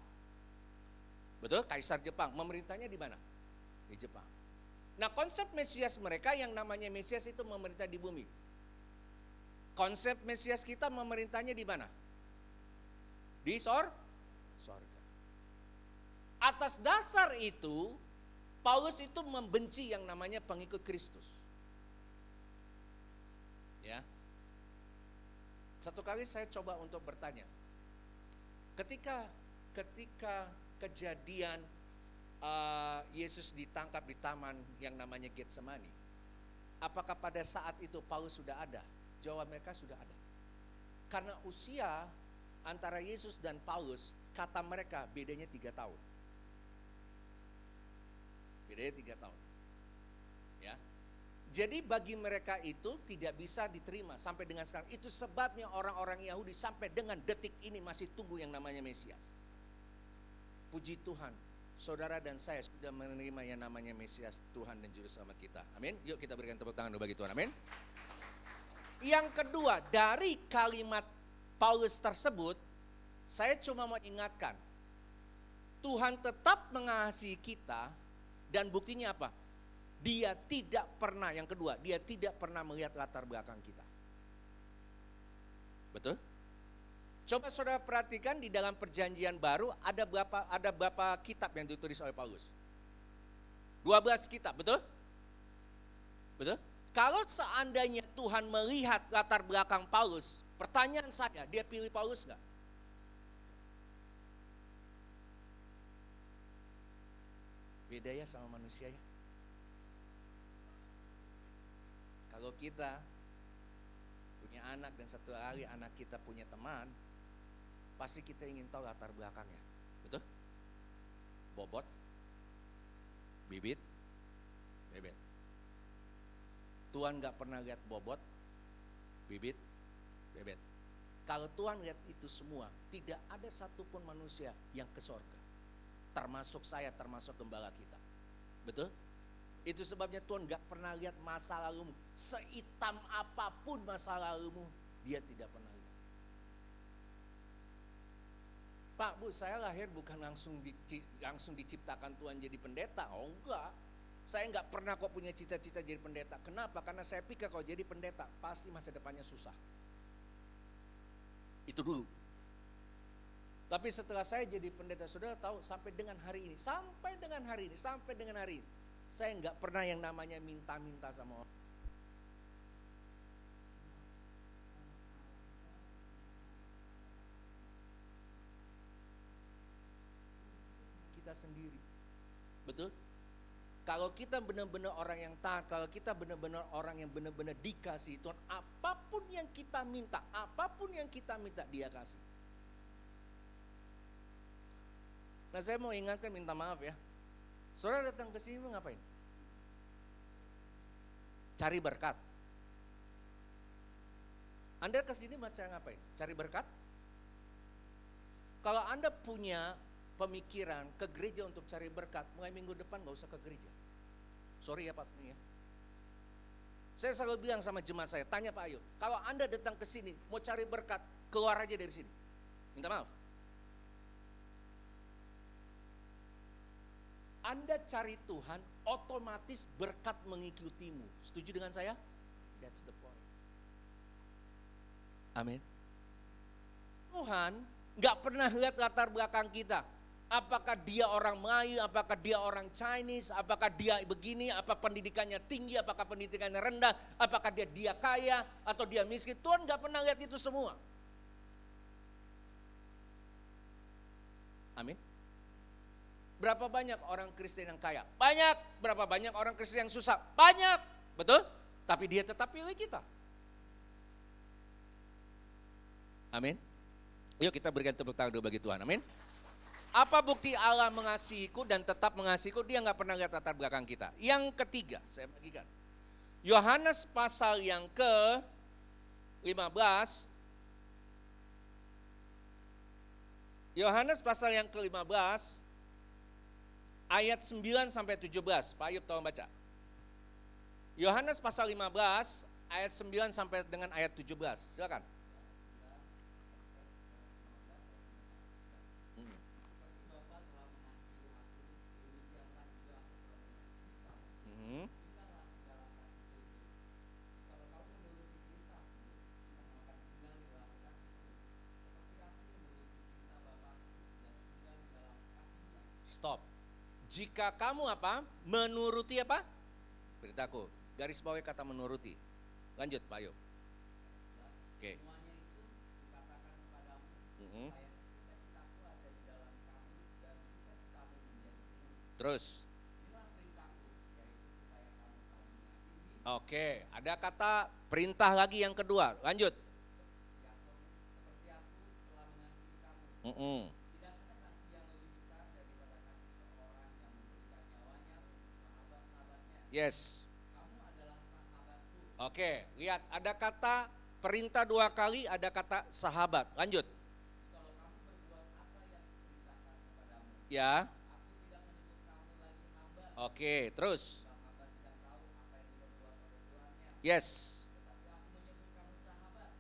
Betul? Kaisar Jepang, memerintahnya di mana? Di Jepang. Nah, konsep Mesias mereka yang namanya Mesias itu memerintah di bumi. Konsep Mesias kita memerintahnya di mana? Di sorga. Atas dasar itu, Paulus itu membenci yang namanya pengikut Kristus. Ya. Satu kali saya coba untuk bertanya. Ketika kejadian Yesus ditangkap di taman yang namanya Getsemani, apakah pada saat itu Paulus sudah ada? Jawab mereka sudah ada. Karena usia antara Yesus dan Paulus, kata mereka bedanya 3 tahun. Beda 3 tahun. Ya. Jadi bagi mereka itu tidak bisa diterima sampai dengan sekarang. Itu sebabnya orang-orang Yahudi sampai dengan detik ini masih tunggu yang namanya Mesias. Puji Tuhan, saudara dan saya sudah menerima yang namanya Mesias, Tuhan dan Juru Selamat kita. Amin. Yuk kita berikan tepuk tangan bagi Tuhan. Amin. Yang kedua, dari kalimat Paulus tersebut, saya cuma mau ingatkan, Tuhan tetap mengasihi kita dan buktinya apa? Dia tidak pernah, yang kedua, dia tidak pernah melihat latar belakang kita. Betul? Coba saudara perhatikan di dalam perjanjian baru ada berapa kitab yang ditulis oleh Paulus? 12 kitab, betul? Betul? Kalau seandainya Tuhan melihat latar belakang Paulus, pertanyaan saya, dia pilih Paulus enggak? Beda ya sama manusia ya. Kalau kita punya anak dan satu hari anak kita punya teman, pasti kita ingin tahu latar belakangnya. Betul? Bobot, bibit, bebet. Tuhan gak pernah lihat bobot, bibit, bebet. Kalau Tuhan lihat itu semua, tidak ada satupun manusia yang ke sorga. Termasuk saya, termasuk gembala kita. Betul? Itu sebabnya Tuhan gak pernah lihat masa lalumu. Sehitam apapun masa lalumu, dia tidak pernah lihat. Pak, Bu, saya lahir bukan langsung diciptakan Tuhan jadi pendeta. Oh enggak. Saya enggak pernah kok punya cita-cita jadi pendeta. Kenapa? Karena saya pikir kalau jadi pendeta pasti masa depannya susah. Itu dulu. Tapi setelah saya jadi pendeta, saudara tahu sampai dengan hari ini, saya enggak pernah yang namanya minta-minta sama orang. Kita sendiri. Betul? Kalau kita benar-benar orang yang taat, kalau kita benar-benar orang yang benar-benar dikasih Tuhan, apapun yang kita minta, dia kasih. Nah, saya mau ingatkan, minta maaf ya. Saudara datang ke sini mau ngapain? Cari berkat. Anda ke sini mau cari ngapain? Cari berkat? Kalau Anda punya pemikiran ke gereja untuk cari berkat, mulai minggu depan gak usah ke gereja. Sorry ya Pak Tony ya. Saya selalu bilang sama jemaat saya, tanya Pak Ayub, kalau Anda datang ke sini mau cari berkat, keluar aja dari sini. Minta maaf. Anda cari Tuhan, otomatis berkat mengikutimu. Setuju dengan saya? That's the point. Amin. Tuhan gak pernah lihat latar belakang kita. Apakah dia orang Melayu, apakah dia orang Chinese, apakah dia begini, apa pendidikannya tinggi, apakah pendidikannya rendah, apakah dia kaya atau dia miskin. Tuhan gak pernah lihat itu semua. Amin. Berapa banyak orang Kristen yang kaya? Banyak. Berapa banyak orang Kristen yang susah? Banyak. Betul? Tapi dia tetap pilih kita. Amin. Yuk kita berikan tepuk tangan dulu bagi Tuhan. Amin. Apa bukti Allah mengasihiku dan tetap mengasihiku? Dia gak pernah lihat latar belakang kita. Yang ketiga, saya bagikan. Yohanes pasal yang ke-15. Yohanes pasal yang ke-15. Ayat 9 sampai 17. Pak Ayub tolong baca. Yohanes pasal 15 ayat 9 sampai dengan ayat 17. Silakan. Stop. Jika kamu apa? Menuruti apa? Beritaku. Garis bawahi kata menuruti. Lanjut Pak Ayub. Oke. Semuanya itu dikatakan kepadamu supaya sukacitaku ada di dalam kamu dan sukacitamu menjadi penuh. Terus. Inilah perintahku, yaitu supaya kamu saling mengasihi. Oke, ada kata perintah lagi yang kedua. Lanjut. Seperti aku telah mengasihi kamu. Tidak ada kasih yang lebih besar daripada kasih seorang yang memberikan nyawanya untuk Yes. Oke, lihat ada kata perintah 2 kali, ada kata sahabat. Lanjut. Ya. Oke, terus. Yes.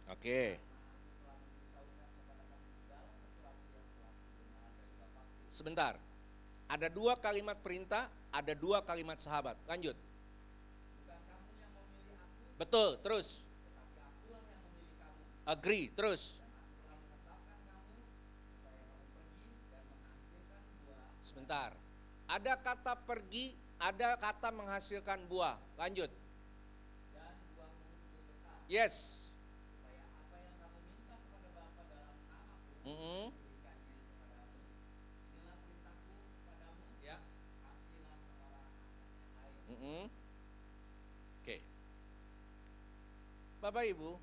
Oke. Sebentar. Ada 2 kalimat perintah, ada 2 kalimat sahabat. Lanjut. Betul, terus. Agree, terus. Sebentar. Ada kata pergi, ada kata menghasilkan buah. Lanjut. Yes. Mm-mm. Ya. Mm-mm. Oke. Bapak Ibu,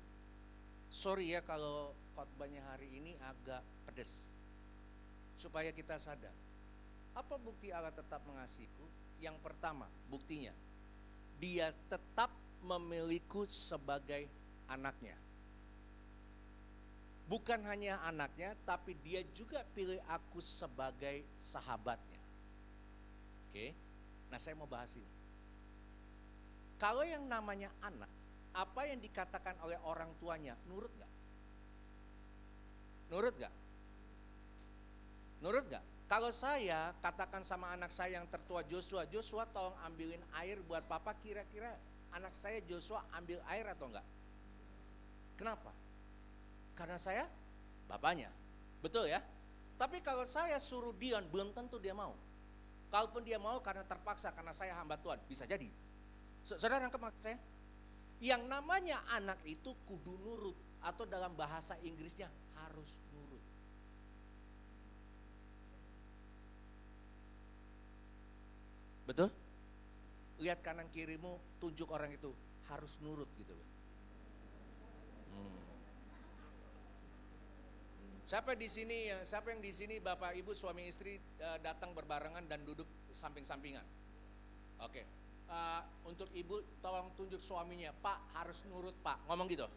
sorry ya kalau khotbahnya hari ini agak pedes. Supaya kita sadar. Apa bukti Allah tetap mengasihiku? Yang pertama, buktinya. Dia tetap memilikiku sebagai anaknya. Bukan hanya anaknya, tapi dia juga pilih aku sebagai sahabatnya. Oke, nah saya mau bahas ini. Kalau yang namanya anak, apa yang dikatakan oleh orang tuanya, nurut gak? Nurut gak? Nurut gak? Kalau saya katakan sama anak saya yang tertua Joshua, Joshua tolong ambilin air buat papa, kira-kira anak saya Joshua ambil air atau enggak? Kenapa? Karena saya bapaknya, betul ya? Tapi kalau saya suruh Dion, belum tentu dia mau. Kalaupun dia mau karena terpaksa, karena saya hamba Tuhan, bisa jadi. Saudara nangkep maksud saya? Yang namanya anak itu kudu nurut, atau dalam bahasa Inggrisnya harus nurut. Betul? Lihat kanan kirimu, tunjuk orang itu harus nurut gitu loh. Siapa yang di sini Bapak Ibu suami istri datang berbarengan dan duduk samping-sampingan? Oke. Untuk ibu tolong tunjuk suaminya, Pak harus nurut Pak, ngomong gitu.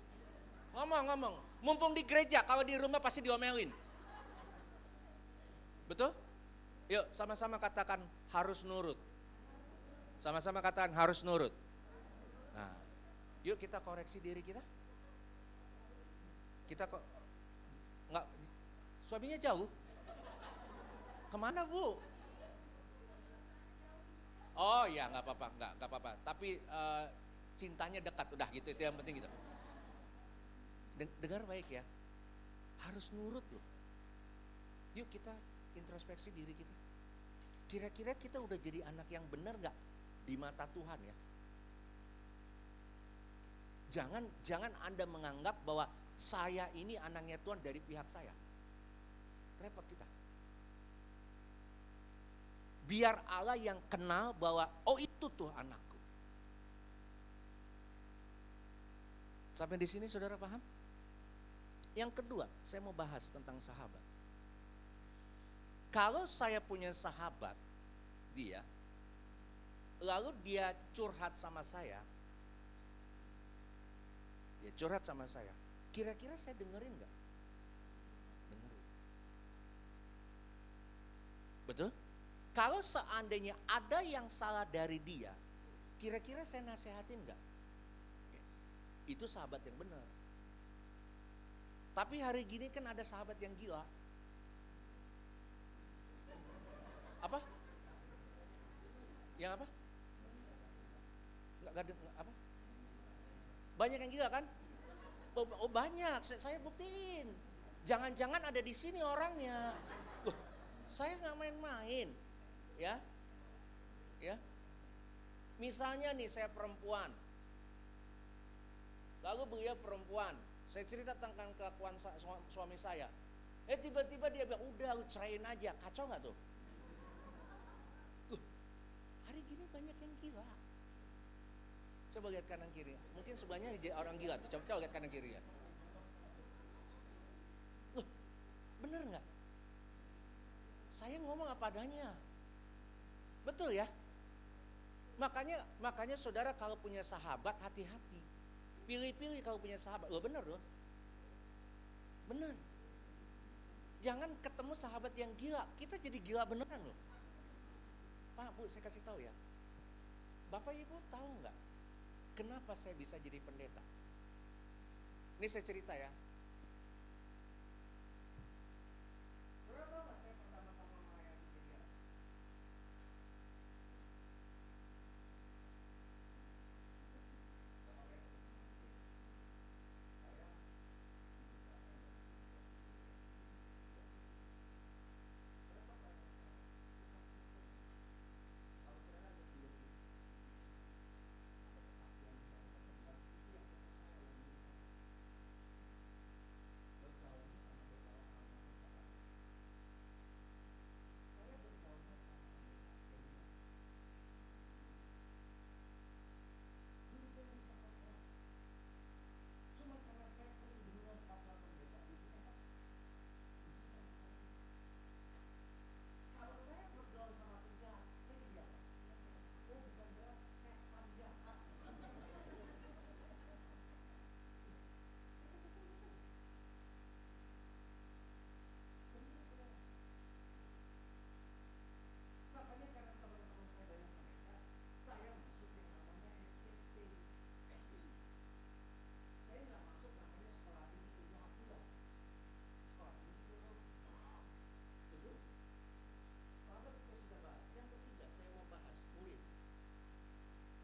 Ngomong. Mumpung di gereja, kalau di rumah pasti diomelin. Betul? Yuk sama-sama katakan harus nurut. Sama-sama katakan harus nurut. Nah, yuk kita koreksi diri kita. Kita kok nggak, suaminya jauh. Kemana Bu? Oh ya nggak apa-apa, nggak apa-apa. Tapi cintanya dekat, udah gitu, itu yang penting gitu. Dengar baik ya, harus nurut loh. Yuk kita introspeksi diri kita. Kira-kira kita udah jadi anak yang benar nggak di mata Tuhan ya? Jangan Anda menganggap bahwa saya ini anaknya Tuhan dari pihak saya. Repot kita. Biar Allah yang kenal bahwa oh itu tuh anakku. Sampai di sini saudara paham? Yang kedua, saya mau bahas tentang sahabat. Kalau saya punya sahabat, dia, lalu dia curhat sama saya, kira-kira saya dengerin gak? Dengerin. Betul? Kalau seandainya ada yang salah dari dia, kira-kira saya nasehatin gak? Yes. Itu sahabat yang benar. Tapi hari gini kan ada sahabat yang gila. Apa? Yang apa? Enggak apa? Banyak yang gila kan? Oh banyak, saya buktiin. Jangan-jangan ada di sini orangnya. Loh, saya nggak main-main, ya. Misalnya nih saya perempuan, lalu beliau perempuan. Saya cerita tentang kelakuan suami saya. Tiba-tiba dia bilang, udah lu ceraiin aja, kacau nggak tuh? Hari gini banyak yang gila. Coba lihat kanan kiri. Mungkin sebelahnya orang gila tuh. Coba lihat kanan kiri ya. Loh, bener nggak? Saya ngomong apa adanya. Betul ya? Makanya saudara kalau punya sahabat hati-hati. Pilih-pilih kalau punya sahabat. Loh benar loh. Benar. Jangan ketemu sahabat yang gila. Kita jadi gila beneran loh. Pak, Bu, saya kasih tahu ya. Bapak Ibu tahu nggak kenapa saya bisa jadi pendeta? Ini saya cerita ya. Saudara tahu nggak saya pertama-tama melayani jadi apa?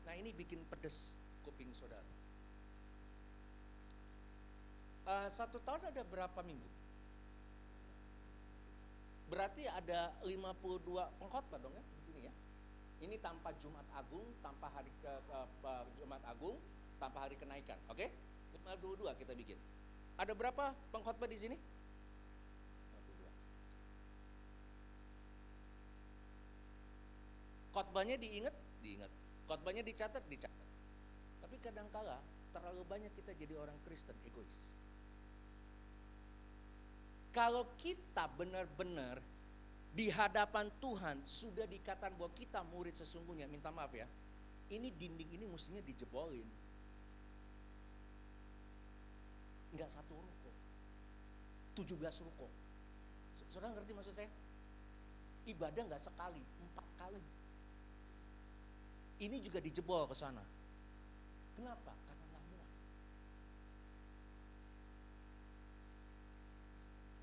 Nah ini bikin pedes kuping saudara. 1 tahun ada berapa minggu? Berarti ada 52 pengkhotbah dong ya di sini ya. Ini tanpa Jumat Agung, tanpa hari Jumat Agung, tanpa hari kenaikan, oke? 52 kita bikin. Ada berapa pengkhotbah di sini? 52. Khotbahnya diingat. Khotbahnya dicatat. Tapi kadangkala terlalu banyak kita jadi orang Kristen egois. Kalau kita benar-benar di hadapan Tuhan sudah dikatakan bahwa kita murid sesungguhnya, minta maaf ya, ini dinding ini mestinya dijebolin. Enggak 1 ruko, 17 ruko. Saudara ngerti maksud saya? Ibadah enggak sekali, 4 kali. Ini juga dijebol ke sana. Kenapa? Karena nggak muat.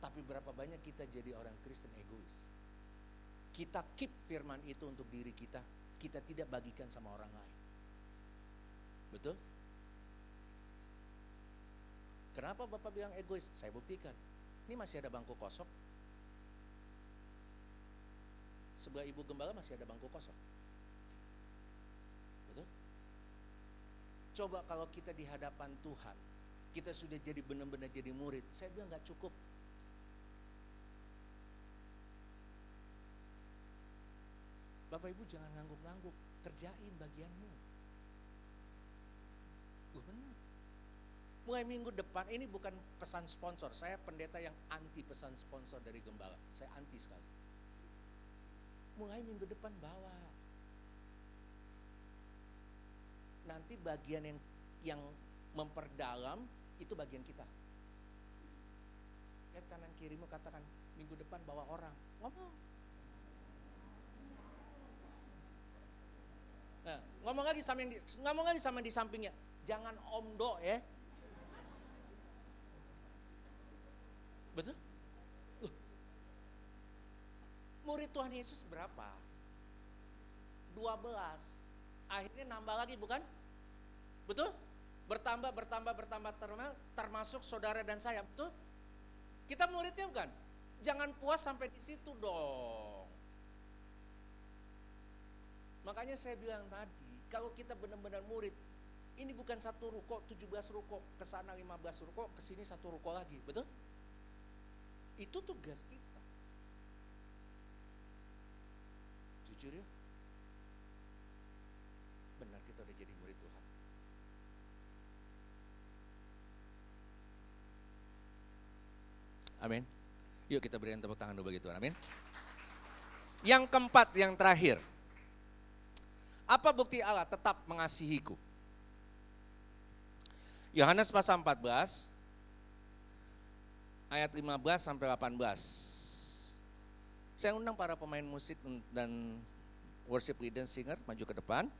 Tapi berapa banyak kita jadi orang Kristen egois. Kita keep firman itu untuk diri kita. Kita tidak bagikan sama orang lain. Betul? Kenapa Bapak bilang egois? Saya buktikan. Ini masih ada bangku kosong. Sebelah ibu gembala masih ada bangku kosong. Betul? Coba kalau kita di hadapan Tuhan, kita sudah jadi benar-benar jadi murid. Saya bilang gak cukup. Bapak Ibu jangan ngangguk-ngangguk, kerjain bagianmu. Benar. Mulai minggu depan, ini bukan pesan sponsor. Saya pendeta yang anti pesan sponsor dari gembala. Saya anti sekali. Mulai minggu depan bawa. Nanti bagian yang memperdalam itu bagian kita. Lihat kanan kirimu, katakan minggu depan bawa orang. Ngomong. Nah, ngomong lagi sama yang di sampingnya. Jangan omdo ya. Betul? Murid Tuhan Yesus berapa? 12. Akhirnya nambah lagi bukan? Betul? Bertambah termasuk saudara dan saya, betul? Kita muridnya bukan? Jangan puas sampai di situ dong. Makanya saya bilang tadi, kalau kita benar-benar murid, ini bukan 1 ruko, 17 ruko, ke sana 15 ruko, ke sini 1 ruko lagi, betul? Itu tugas kita. Jujur ya, benar kita udah jadi murid Tuhan. Amin. Yuk kita berikan tepuk tangan dulu bagi Tuhan. Amin. Yang keempat, yang terakhir. Apa bukti Allah tetap mengasihiku? Yohanes pasal 14 ayat 15 sampai 18. Saya undang para pemain musik dan worship leader singer maju ke depan.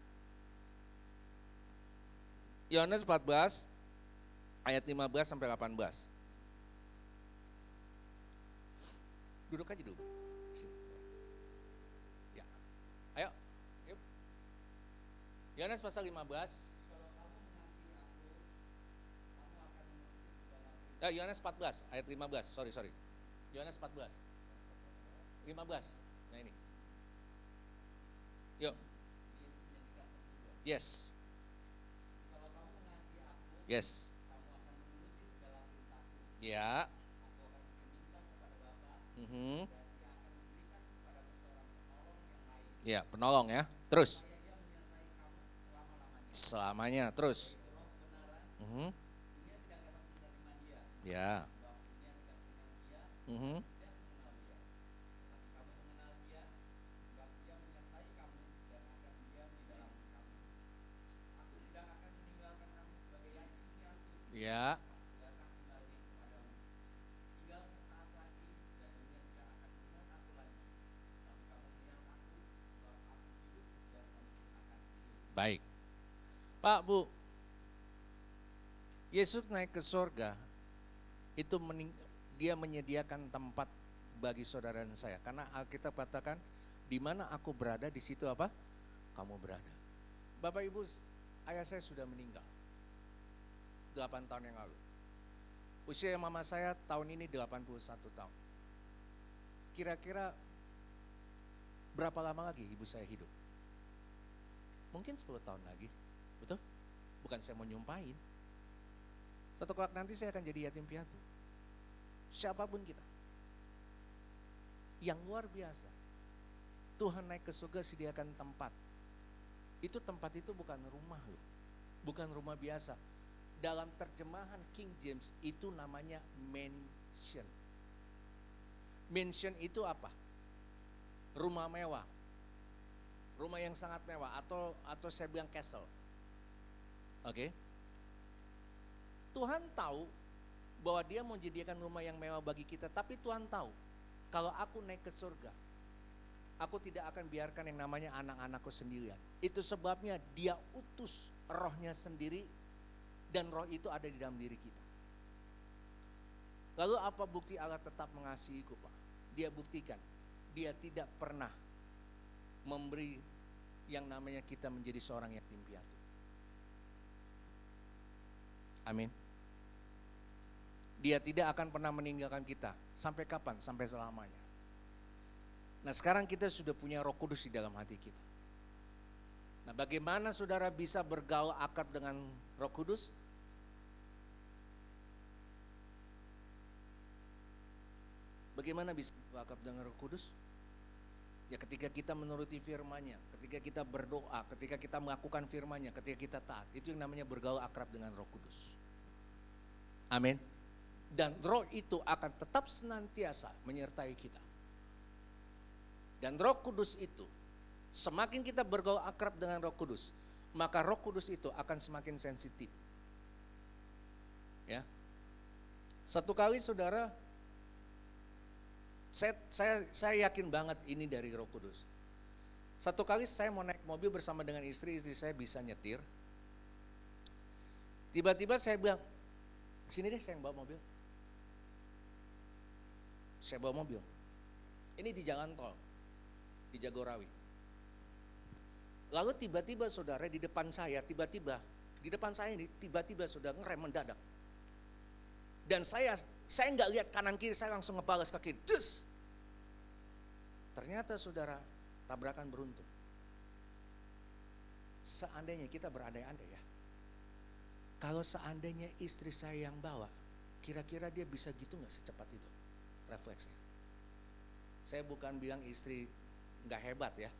Yohanes 14 ayat 15 sampai 18. Duduk aja dulu. Sini. Ya. Ayo. Yuk. Yohanes pasal 15. Yohanes 14 ayat 15. Sorry. Yohanes 14. 15. Nah ini. Yuk. Yes. Yes. Ya. Ya, penolong ya. Terus. Selamanya. Terus. Ya. Ya. Baik. Pak, Bu. Yesus naik ke surga. Itu dia menyediakan tempat bagi saudara dan saya. Karena Alkitab katakan, di mana aku berada, di situ apa? Kamu berada. Bapak Ibu, ayah saya sudah meninggal. 8 tahun yang lalu. Usia mama saya tahun ini 81 tahun. Kira-kira berapa lama lagi ibu saya hidup? Mungkin 10 tahun lagi. Betul? Bukan saya mau nyumpahin. Satu kelak nanti saya akan jadi yatim piatu. Siapapun kita. Yang luar biasa. Tuhan naik ke surga sediakan tempat. Itu tempat itu bukan rumah loh. Bukan rumah biasa. Dalam terjemahan King James itu namanya mansion. Mansion itu apa? Rumah mewah. Rumah yang sangat mewah atau saya bilang castle. Oke. Tuhan tahu bahwa dia mau jadikan rumah yang mewah bagi kita, tapi Tuhan tahu kalau aku naik ke surga, aku tidak akan biarkan yang namanya anak-anakku sendirian. Itu sebabnya dia utus rohnya sendiri dan roh itu ada di dalam diri kita. Lalu apa bukti Allah tetap mengasihiku, Pak? Dia buktikan, dia tidak pernah memberi yang namanya kita menjadi seorang yatim piatu. Amin. Dia tidak akan pernah meninggalkan kita. Sampai kapan? Sampai selamanya. Nah sekarang kita sudah punya Roh Kudus di dalam hati kita. Nah bagaimana saudara bisa bergaul akrab dengan Roh Kudus? Bagaimana bisa akrab dengan Roh Kudus? Ya ketika kita menuruti firman-Nya, ketika kita berdoa, ketika kita melakukan firman-Nya, ketika kita taat, itu yang namanya bergaul akrab dengan Roh Kudus. Amin. Dan Roh itu akan tetap senantiasa menyertai kita. Dan Roh Kudus itu, semakin kita bergaul akrab dengan Roh Kudus, maka Roh Kudus itu akan semakin sensitif. Ya. Satu kali saudara, saya yakin banget ini dari Roh Kudus. Satu kali saya mau naik mobil bersama dengan istri saya bisa nyetir. Tiba-tiba saya bilang, sini deh saya yang bawa mobil. Saya bawa mobil. Ini di jalan tol, di Jagorawi. Lalu tiba-tiba saudara di depan saya, ini tiba-tiba saudara ngerem mendadak. Dan saya nggak lihat kanan kiri, saya langsung ngebalas ke kiri. Dus. Ternyata saudara tabrakan beruntun. Seandainya kita berandai-andai ya. Kalau seandainya istri saya yang bawa, kira-kira dia bisa gitu nggak secepat itu refleksnya. Saya bukan bilang istri nggak hebat ya.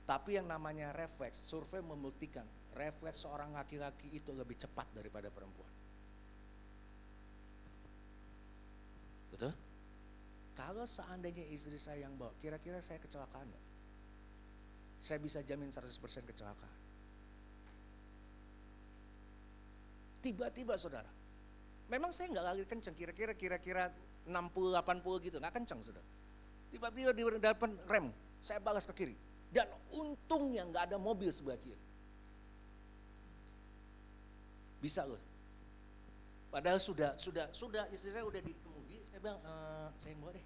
Tapi yang namanya refleks, survei membuktikan refleks seorang laki-laki itu lebih cepat daripada perempuan. Betul? Kalau seandainya istri saya yang bawa, kira-kira saya kecelakaan gak? saya bisa jamin 100% kecelakaan. Tiba-tiba saudara, memang saya nggak lagi kenceng, kira-kira 60-80 gitu, nggak kenceng saudara. Tiba-tiba di depan rem, saya balas ke kiri. Dan untungnya nggak ada mobil sebelah kiri. Bisa loh. Padahal sudah istri saya udah di kemudi, saya bilang, saya yang bawa deh.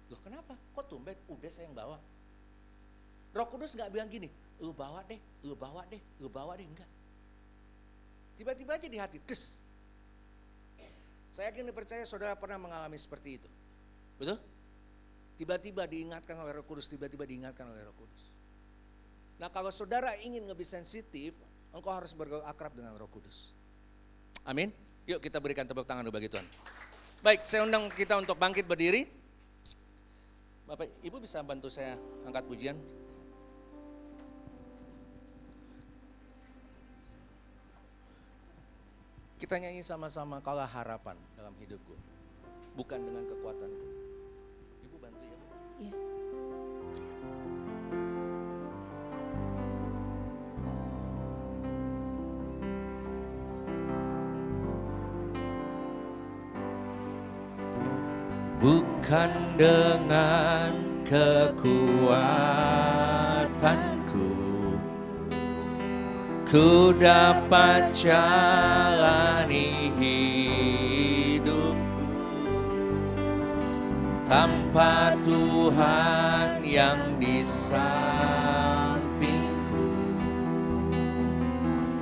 Loh kenapa? Kok tumben? Udah saya yang bawa. Roh Kudus nggak bilang gini, lu bawa deh, enggak. Tiba-tiba aja di hati, des. Saya yakin dipercaya saudara pernah mengalami seperti itu. Betul? Tiba-tiba diingatkan oleh Roh Kudus, Nah kalau saudara ingin lebih sensitif, engkau harus bergaul akrab dengan Roh Kudus. Amin. Yuk kita berikan tepuk tangan dulu bagi Tuhan. Baik, saya undang kita untuk bangkit berdiri. Bapak Ibu bisa bantu saya angkat pujian. Kita nyanyi sama-sama, kaulah harapan dalam hidupku, bukan dengan kekuatanku. Ibu bantu ya. Iya. Bukan dengan kekuatanku, ku dapat jalani hidupku tanpa Tuhan yang di sampingku.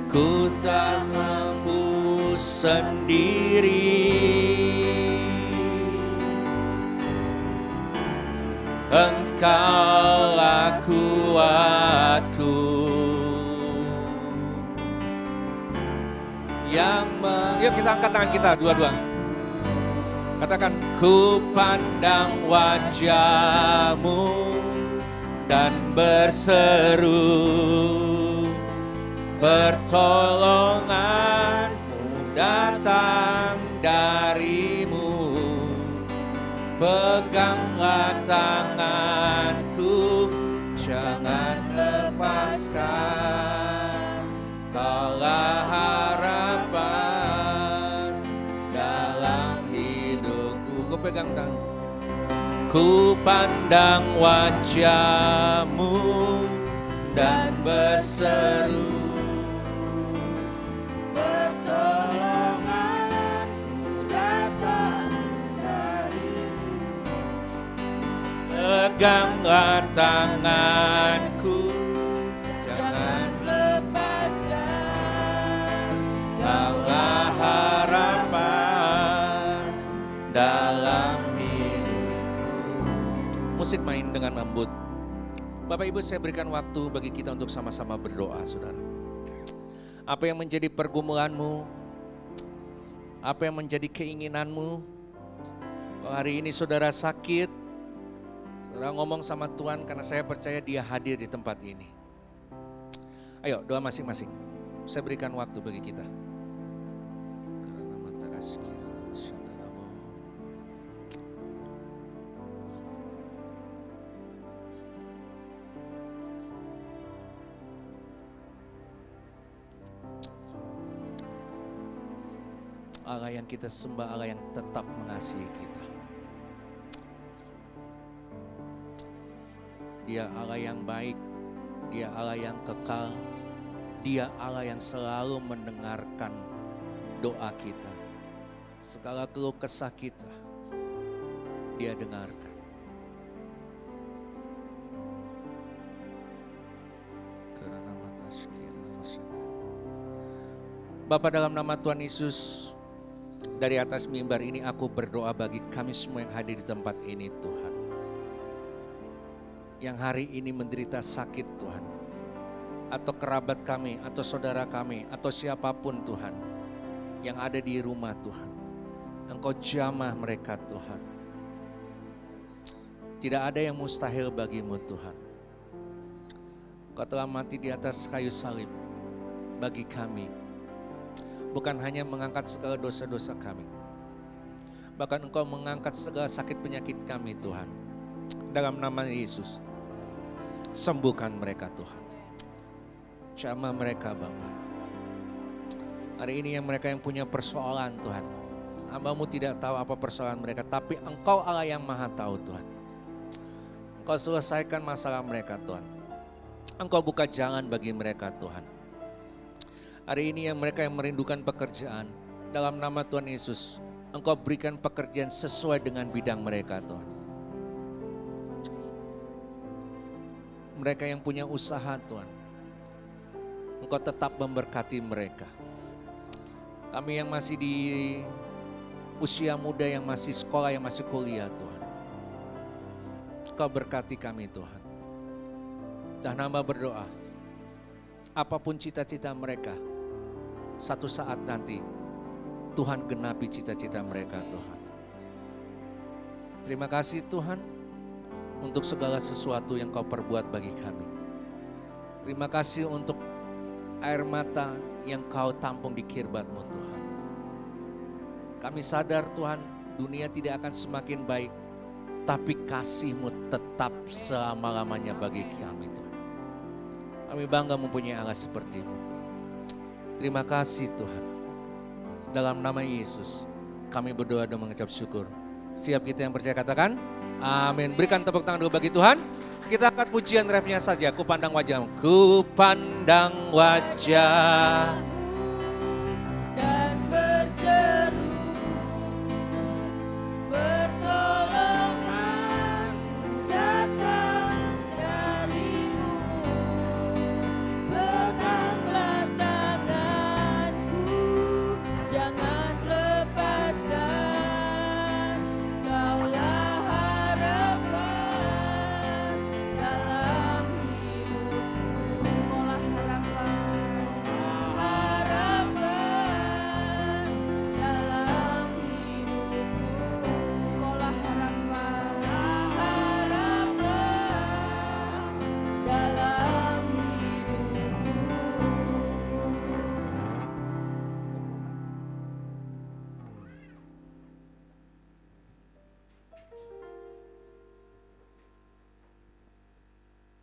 Ku tak mampu sendiri. Engkaulah kuatku yuk kita angkat tangan kita dua-dua. Katakan, ku pandang wajah-Mu dan berseru, pertolongan-Mu datang dari-Mu. Peganglah tanganku, jangan lepaskan. Kaulah harapan dalam hidupku. Ku pegang tangan. Ku pandang wajah-Mu dan berseru, peganglah tanganku, jangan lepaskan. Kaulah harapan dalam hidupku. Musik main dengan lembut. Bapak Ibu, saya berikan waktu bagi kita untuk sama-sama berdoa, saudara. Apa yang menjadi pergumulanmu, apa yang menjadi keinginanmu. Kalau hari ini saudara sakit, saudara ngomong sama Tuhan karena saya percaya Dia hadir di tempat ini. Ayo doa masing-masing. Saya berikan waktu bagi kita. Allah yang kita sembah, Allah yang tetap mengasihi kita. Dia Allah yang baik, Dia Allah yang kekal, Dia Allah yang selalu mendengarkan doa kita. Segala keluh kesah kita, Dia dengarkan. Bapa, dalam nama Tuhan Yesus, dari atas mimbar ini aku berdoa bagi kami semua yang hadir di tempat ini, Tuhan. Yang hari ini menderita sakit, Tuhan. Atau kerabat kami, atau saudara kami, atau siapapun, Tuhan. Yang ada di rumah, Tuhan. Engkau jamah mereka, Tuhan. Tidak ada yang mustahil bagimu, Tuhan. Engkau telah mati di atas kayu salib bagi kami. Bukan hanya mengangkat segala dosa-dosa kami, bahkan Engkau mengangkat segala sakit penyakit kami, Tuhan. Dalam nama Yesus, Sembuhkan mereka Tuhan. Jamah mereka Bapa. Hari ini yang mereka yang punya persoalan Tuhan. Hamba-Mu tidak tahu apa persoalan mereka, tapi Engkau Allah yang maha tahu Tuhan. Engkau selesaikan masalah mereka Tuhan. Engkau buka jalan bagi mereka Tuhan. Hari ini yang mereka yang merindukan pekerjaan, dalam nama Tuhan Yesus, Engkau berikan pekerjaan sesuai dengan bidang mereka Tuhan. Mereka yang punya usaha Tuhan, Engkau tetap memberkati mereka. Kami yang masih di usia muda, yang masih sekolah, yang masih kuliah Tuhan, Engkau berkati kami Tuhan. Dan hamba berdoa, apapun cita-cita mereka, satu saat nanti Tuhan genapi cita-cita mereka Tuhan. Terima kasih Tuhan untuk segala sesuatu yang Kau perbuat bagi kami. Terima kasih untuk air mata yang Kau tampung di kirbat-Mu Tuhan. Kami sadar Tuhan, dunia tidak akan semakin baik, tapi kasih-Mu tetap selama-lamanya bagi kami Tuhan. Kami bangga mempunyai Allah seperti-Mu. Terima kasih Tuhan. Dalam nama Yesus kami berdoa dan mengucap syukur. Setiap kita yang percaya katakan amin. Berikan tepuk tangan dulu bagi Tuhan. Kita angkat pujian refnya saja. Ku pandang wajah-Mu, ku pandang wajah dan berseru, pertolonganku datang dari-Mu. Peganglah tanganku, jangan lepaskan. Kaulah harapan dalam hidupku. Kaulah harapan, harapan dalam hidupku. Kaulah harapan, harapan dalam hidupku.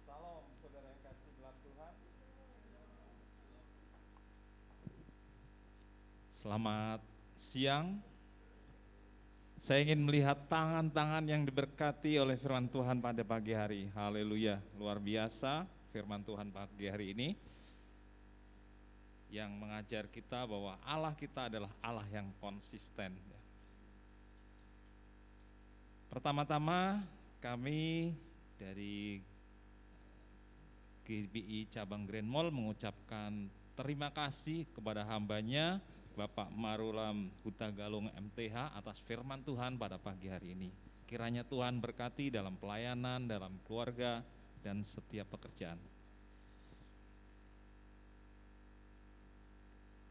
Salam saudara yang kasih dalam Tuhan. Selamat siang. Saya ingin melihat tangan-tangan yang diberkati oleh firman Tuhan pada pagi hari. Haleluya, luar biasa firman Tuhan pagi hari ini yang mengajar kita bahwa Allah kita adalah Allah yang konsisten. Pertama-tama kami dari GBI Cabang Grand Mall mengucapkan terima kasih kepada hambanya Bapak Marulam Hutagalung MTH atas firman Tuhan pada pagi hari ini. Kiranya Tuhan berkati dalam pelayanan, dalam keluarga, dan setiap pekerjaan.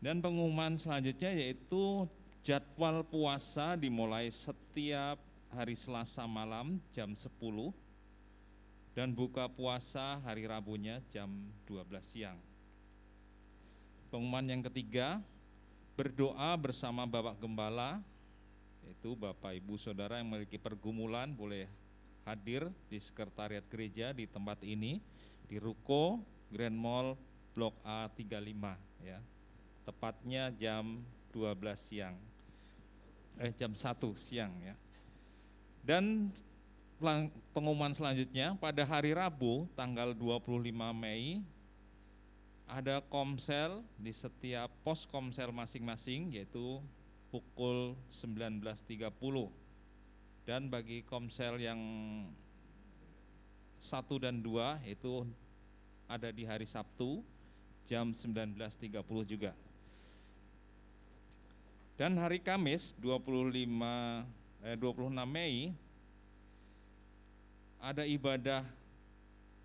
Dan pengumuman selanjutnya yaitu jadwal puasa dimulai setiap hari Selasa malam jam 10 dan buka puasa hari Rabunya jam 12 siang. Pengumuman yang ketiga, berdoa bersama Bapak Gembala, yaitu Bapak Ibu Saudara yang memiliki pergumulan boleh hadir di sekretariat gereja di tempat ini, di Ruko Grand Mall Blok A35 ya. Tepatnya jam 12 siang. Jam 1 siang ya. Dan pengumuman selanjutnya pada hari Rabu tanggal 25 Mei ada komsel di setiap pos komsel masing-masing yaitu pukul 19.30. Dan bagi komsel yang 1 dan 2 itu ada di hari Sabtu jam 19.30 juga. Dan hari Kamis 26 Mei ada ibadah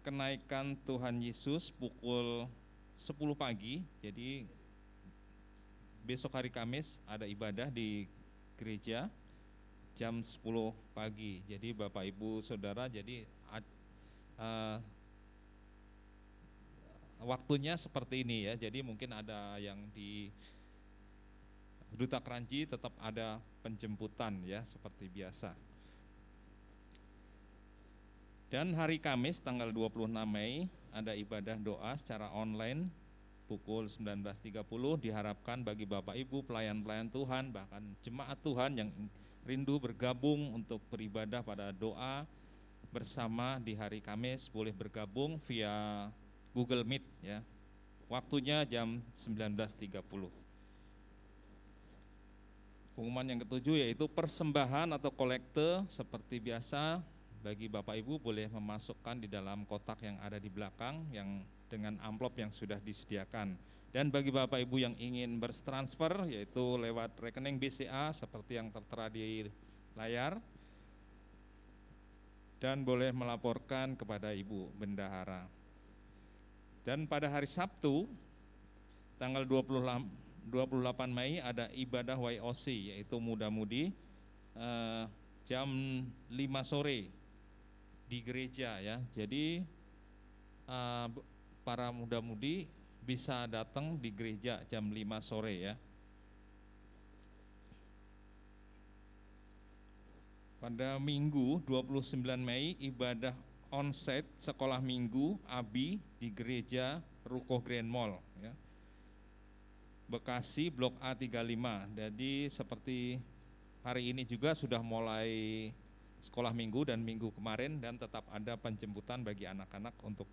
kenaikan Tuhan Yesus pukul 10 pagi. Jadi besok hari Kamis ada ibadah di gereja jam 10 pagi. Jadi Bapak Ibu Saudara, jadi waktunya seperti ini ya. Jadi mungkin ada yang di Duta Kranji tetap ada penjemputan ya seperti biasa. Dan hari Kamis tanggal 26 Mei ada ibadah doa secara online pukul 19.30. Diharapkan bagi Bapak Ibu pelayan-pelayan Tuhan, bahkan jemaat Tuhan yang rindu bergabung untuk beribadah pada doa bersama di hari Kamis boleh bergabung via Google Meet ya. Waktunya jam 19.30. Pengumuman yang ketujuh yaitu persembahan atau kolekte seperti biasa bagi Bapak Ibu boleh memasukkan di dalam kotak yang ada di belakang yang dengan amplop yang sudah disediakan. Dan bagi Bapak Ibu yang ingin bertransfer yaitu lewat rekening BCA seperti yang tertera di layar dan boleh melaporkan kepada Ibu Bendahara. Dan pada hari Sabtu tanggal 28 Mei ada ibadah YOC yaitu muda-mudi jam 5 sore di gereja ya. Jadi para muda-mudi bisa datang di gereja jam 5 sore ya. Pada Minggu 29 Mei ibadah onsite sekolah minggu ABI di gereja Ruko Grand Mall ya. Bekasi Blok A35. Jadi seperti hari ini juga sudah mulai sekolah minggu dan minggu kemarin dan tetap ada penjemputan bagi anak-anak untuk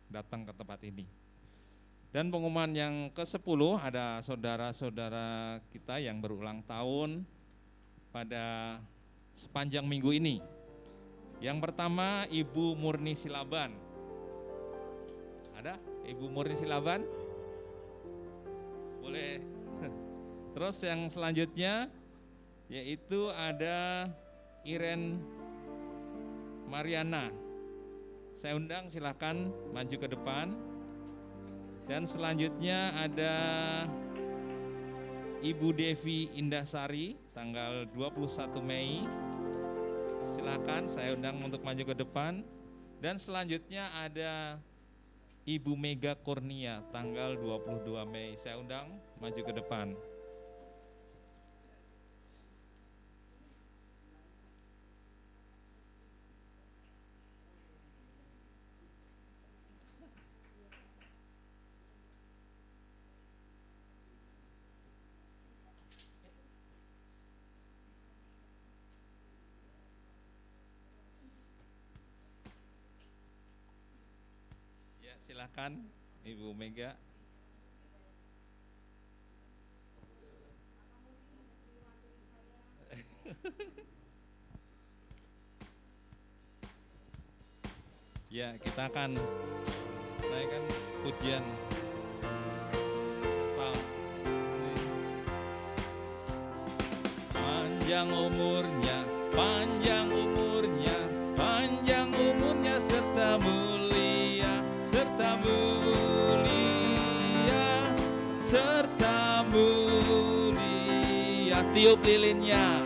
datang ke tempat ini. Dan pengumuman yang ke-10 ada saudara-saudara kita yang berulang tahun pada sepanjang minggu ini. Yang pertama Ibu Murni Silaban. Ada Ibu Murni Silaban? Boleh. Terus yang selanjutnya yaitu ada Iren Mariana. Saya undang silakan maju ke depan. Dan selanjutnya ada Ibu Devi Indahsari tanggal 21 Mei. Silakan saya undang untuk maju ke depan. Dan selanjutnya ada Ibu Mega Kurnia tanggal 22 Mei. Saya undang maju ke depan. Ya, silakan Ibu Mega. Ya, kita akan naikkan pujian. Panjang umurnya, panjang umurnya, panjang umurnya serta mulia, serta mulia, serta mulia. Tiup lilinnya,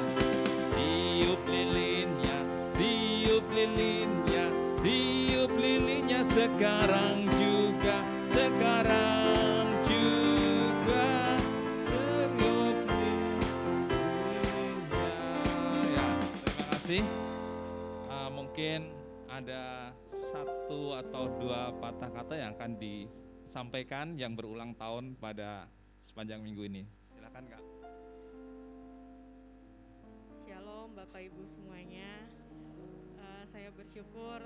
tiup lilinnya, tiup lilinnya, tiup lilinnya sekarang juga, sekarang juga. Tiup lilinnya. Ya, terima kasih. Mungkin ada satu atau dua patah kata yang akan disampaikan yang berulang tahun pada sepanjang minggu ini. Silakan Kak. Shalom Bapak Ibu semuanya. Saya bersyukur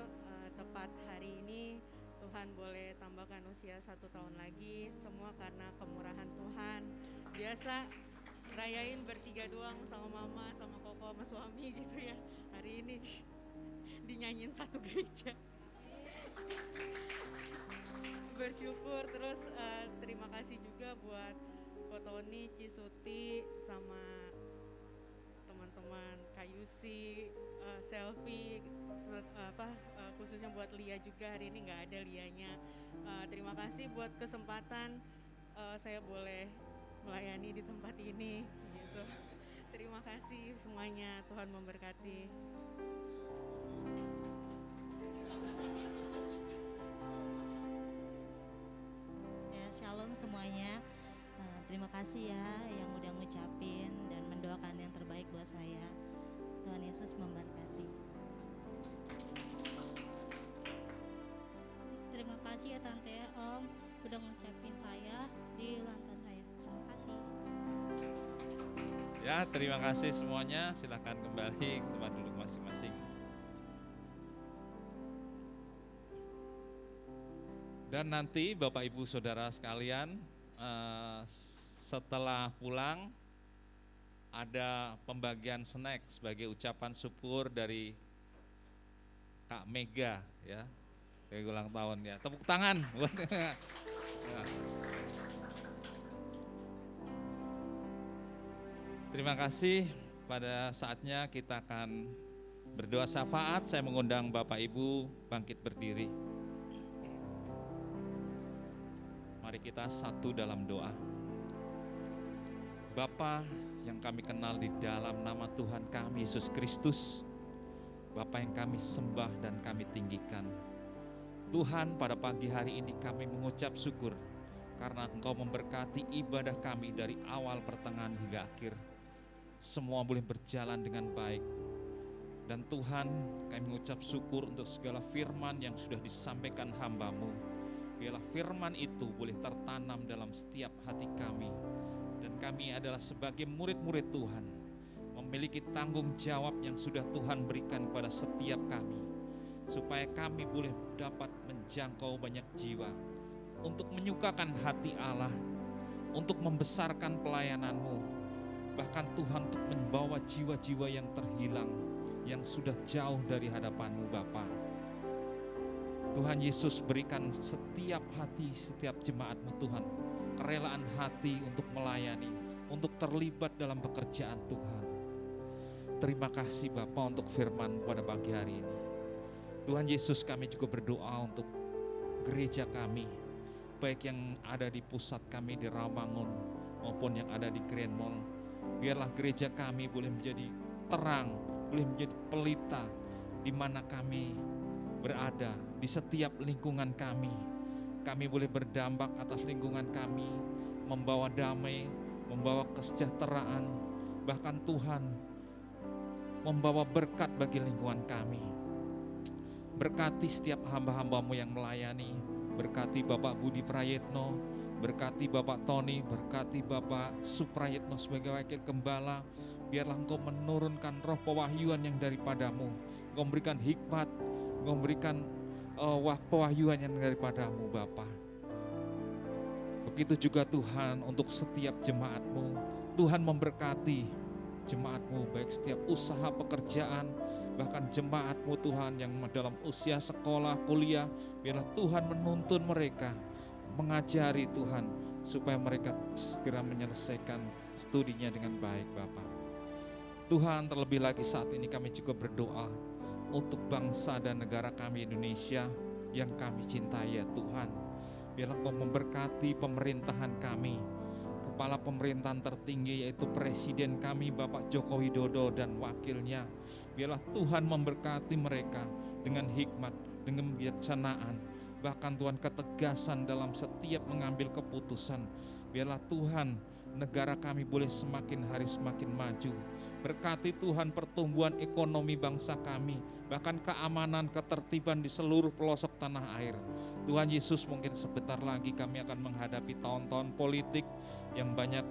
tepat hari ini Tuhan boleh tambahkan usia 1 tahun lagi. Semua karena kemurahan Tuhan. Biasa rayain bertiga doang sama mama, sama koko, sama suami gitu ya. Hari ini dinyanyiin satu gereja. Bersyukur terus terima kasih juga buat Ko Tony, Cisuti sama teman-teman Kayusi, Selfie, khususnya buat Lia juga hari ini nggak ada Lianya. Terima kasih buat kesempatan saya boleh melayani di tempat ini gitu. Terima kasih semuanya, Tuhan memberkati. Ya, shalom semuanya. Terima kasih ya yang udah ngucapin dan mendoakan yang terbaik buat saya. Tuhan Yesus memberkati. kasih ya Tante, Om, udah ngucapin saya di ulang tahun saya. Terima kasih. Ya, terima kasih semuanya. Silakan kembali ke tempat duduk masing-masing. Dan nanti Bapak Ibu Saudara sekalian, setelah pulang ada pembagian snack sebagai ucapan syukur dari Kak Mega ya, sebagai ulang tahun ya. Tepuk tangan buat Terima kasih. Pada saatnya kita akan berdoa syafaat. Saya mengundang Bapak Ibu bangkit berdiri. Mari kita satu dalam doa. Bapa yang kami kenal di dalam nama Tuhan kami Yesus Kristus, Bapa yang kami sembah dan kami tinggikan. Tuhan, pada pagi hari ini kami mengucap syukur karena Engkau memberkati ibadah kami dari awal, pertengahan hingga akhir. Semua boleh berjalan dengan baik. Dan Tuhan, kami mengucap syukur untuk segala firman yang sudah disampaikan hamba-Mu. Biarlah firman itu boleh tertanam dalam setiap hati kami. Dan kami adalah sebagai murid-murid Tuhan, memiliki tanggung jawab yang sudah Tuhan berikan kepada setiap kami, supaya kami boleh dapat menjangkau banyak jiwa, untuk menyukakan hati Allah, untuk membesarkan pelayanan-Mu, bahkan Tuhan untuk membawa jiwa-jiwa yang terhilang, yang sudah jauh dari hadapan-Mu Bapa. Tuhan Yesus, berikan setiap hati, setiap jemaat-Mu Tuhan, kerelaan hati untuk melayani, untuk terlibat dalam pekerjaan Tuhan. Terima kasih Bapa untuk firman pada pagi hari ini. Tuhan Yesus, kami juga berdoa untuk gereja kami, baik yang ada di pusat kami di Rawamangun maupun yang ada di Grand Mall. Biarlah gereja kami boleh menjadi terang, boleh menjadi pelita di mana kami berada, di setiap lingkungan kami. Kami boleh berdampak atas lingkungan kami, membawa damai, membawa kesejahteraan, bahkan Tuhan membawa berkat bagi lingkungan kami. Berkati setiap hamba-hamba-Mu yang melayani, berkati Bapak Budi Prayetno, berkati Bapak Tony, berkati Bapak Suprayetno sebagai wakil gembala. Biarlah Engkau menurunkan roh pewahyuan yang daripada-Mu, Engkau memberikan hikmat, Engkau memberikan pewahyuan yang daripada-Mu Bapa. Begitu juga Tuhan untuk setiap jemaat-Mu, Tuhan memberkati jemaat-Mu, baik setiap usaha pekerjaan, bahkan jemaat-Mu Tuhan yang dalam usia sekolah, kuliah. Biarlah Tuhan menuntun mereka, mengajari Tuhan, supaya mereka segera menyelesaikan studinya dengan baik Bapa. Tuhan, terlebih lagi saat ini kami juga berdoa untuk bangsa dan negara kami Indonesia yang kami cintai ya Tuhan. Biarlah Engkau memberkati pemerintahan kami, kepala pemerintahan tertinggi yaitu Presiden kami Bapak Joko Widodo dan wakilnya. Biarlah Tuhan memberkati mereka dengan hikmat, dengan kebijaksanaan, bahkan Tuhan ketegasan dalam setiap mengambil keputusan. Biarlah Tuhan negara kami boleh semakin hari semakin maju. Berkati Tuhan pertumbuhan ekonomi bangsa kami, bahkan keamanan, ketertiban di seluruh pelosok tanah air. Tuhan Yesus, mungkin sebentar lagi kami akan menghadapi tahun-tahun politik yang banyak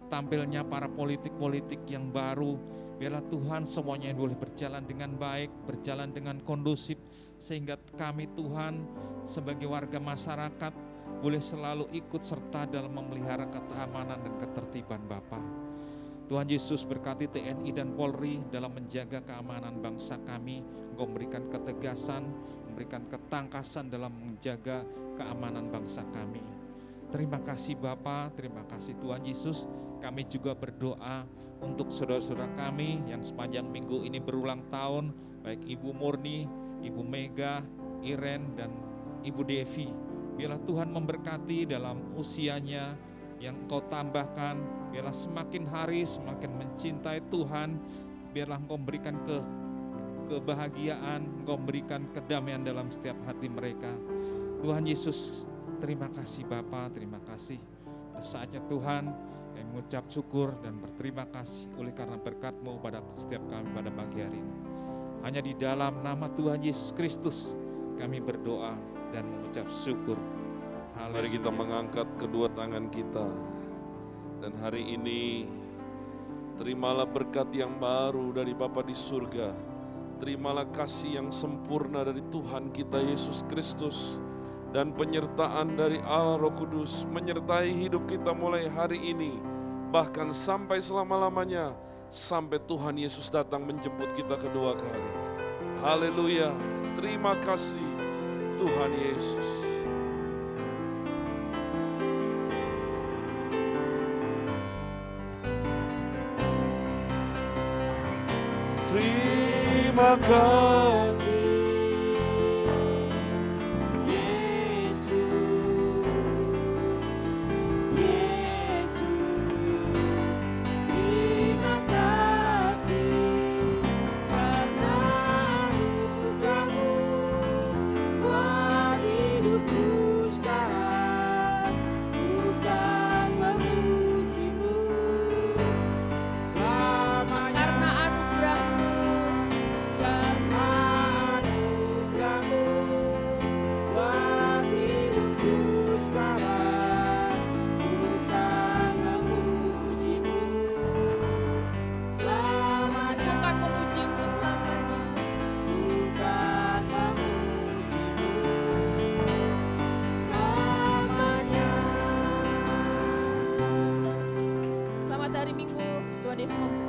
tampilnya para politik-politik yang baru. Biarlah Tuhan semuanya boleh berjalan dengan baik, berjalan dengan kondusif, sehingga kami Tuhan sebagai warga masyarakat boleh selalu ikut serta dalam memelihara keamanan dan ketertiban Bapa. Tuhan Yesus, berkati TNI dan Polri dalam menjaga keamanan bangsa kami. Engkau memberikan ketegasan, memberikan ketangkasan dalam menjaga keamanan bangsa kami. Terima kasih Bapa, terima kasih Tuhan Yesus. Kami juga berdoa untuk saudara-saudara kami yang sepanjang minggu ini berulang tahun, baik Ibu Murni, Ibu Mega, Iren, dan Ibu Devi. Biarlah Tuhan memberkati dalam usianya yang Engkau tambahkan. Biarlah semakin hari semakin mencintai Tuhan. Biarlah Engkau memberikan kebahagiaan, Engkau memberikan kedamaian dalam setiap hati mereka. Tuhan Yesus, terima kasih Bapa, terima kasih. Saatnya Tuhan, kami mengucap syukur dan berterima kasih oleh karena berkat-Mu pada setiap kami pada pagi hari ini. Hanya di dalam nama Tuhan Yesus Kristus kami berdoa dan mengucap syukur. Mari kita mengangkat kedua tangan kita. Dan hari ini terimalah berkat yang baru dari Bapa di surga. Terimalah kasih yang sempurna dari Tuhan kita Yesus Kristus. Dan penyertaan dari Allah Roh Kudus menyertai hidup kita mulai hari ini. Bahkan sampai selama-lamanya. Sampai Tuhan Yesus datang menjemput kita kedua kali. Haleluya. Terima kasih Tuhan Yesus. Terima kasih Tuhan Yesus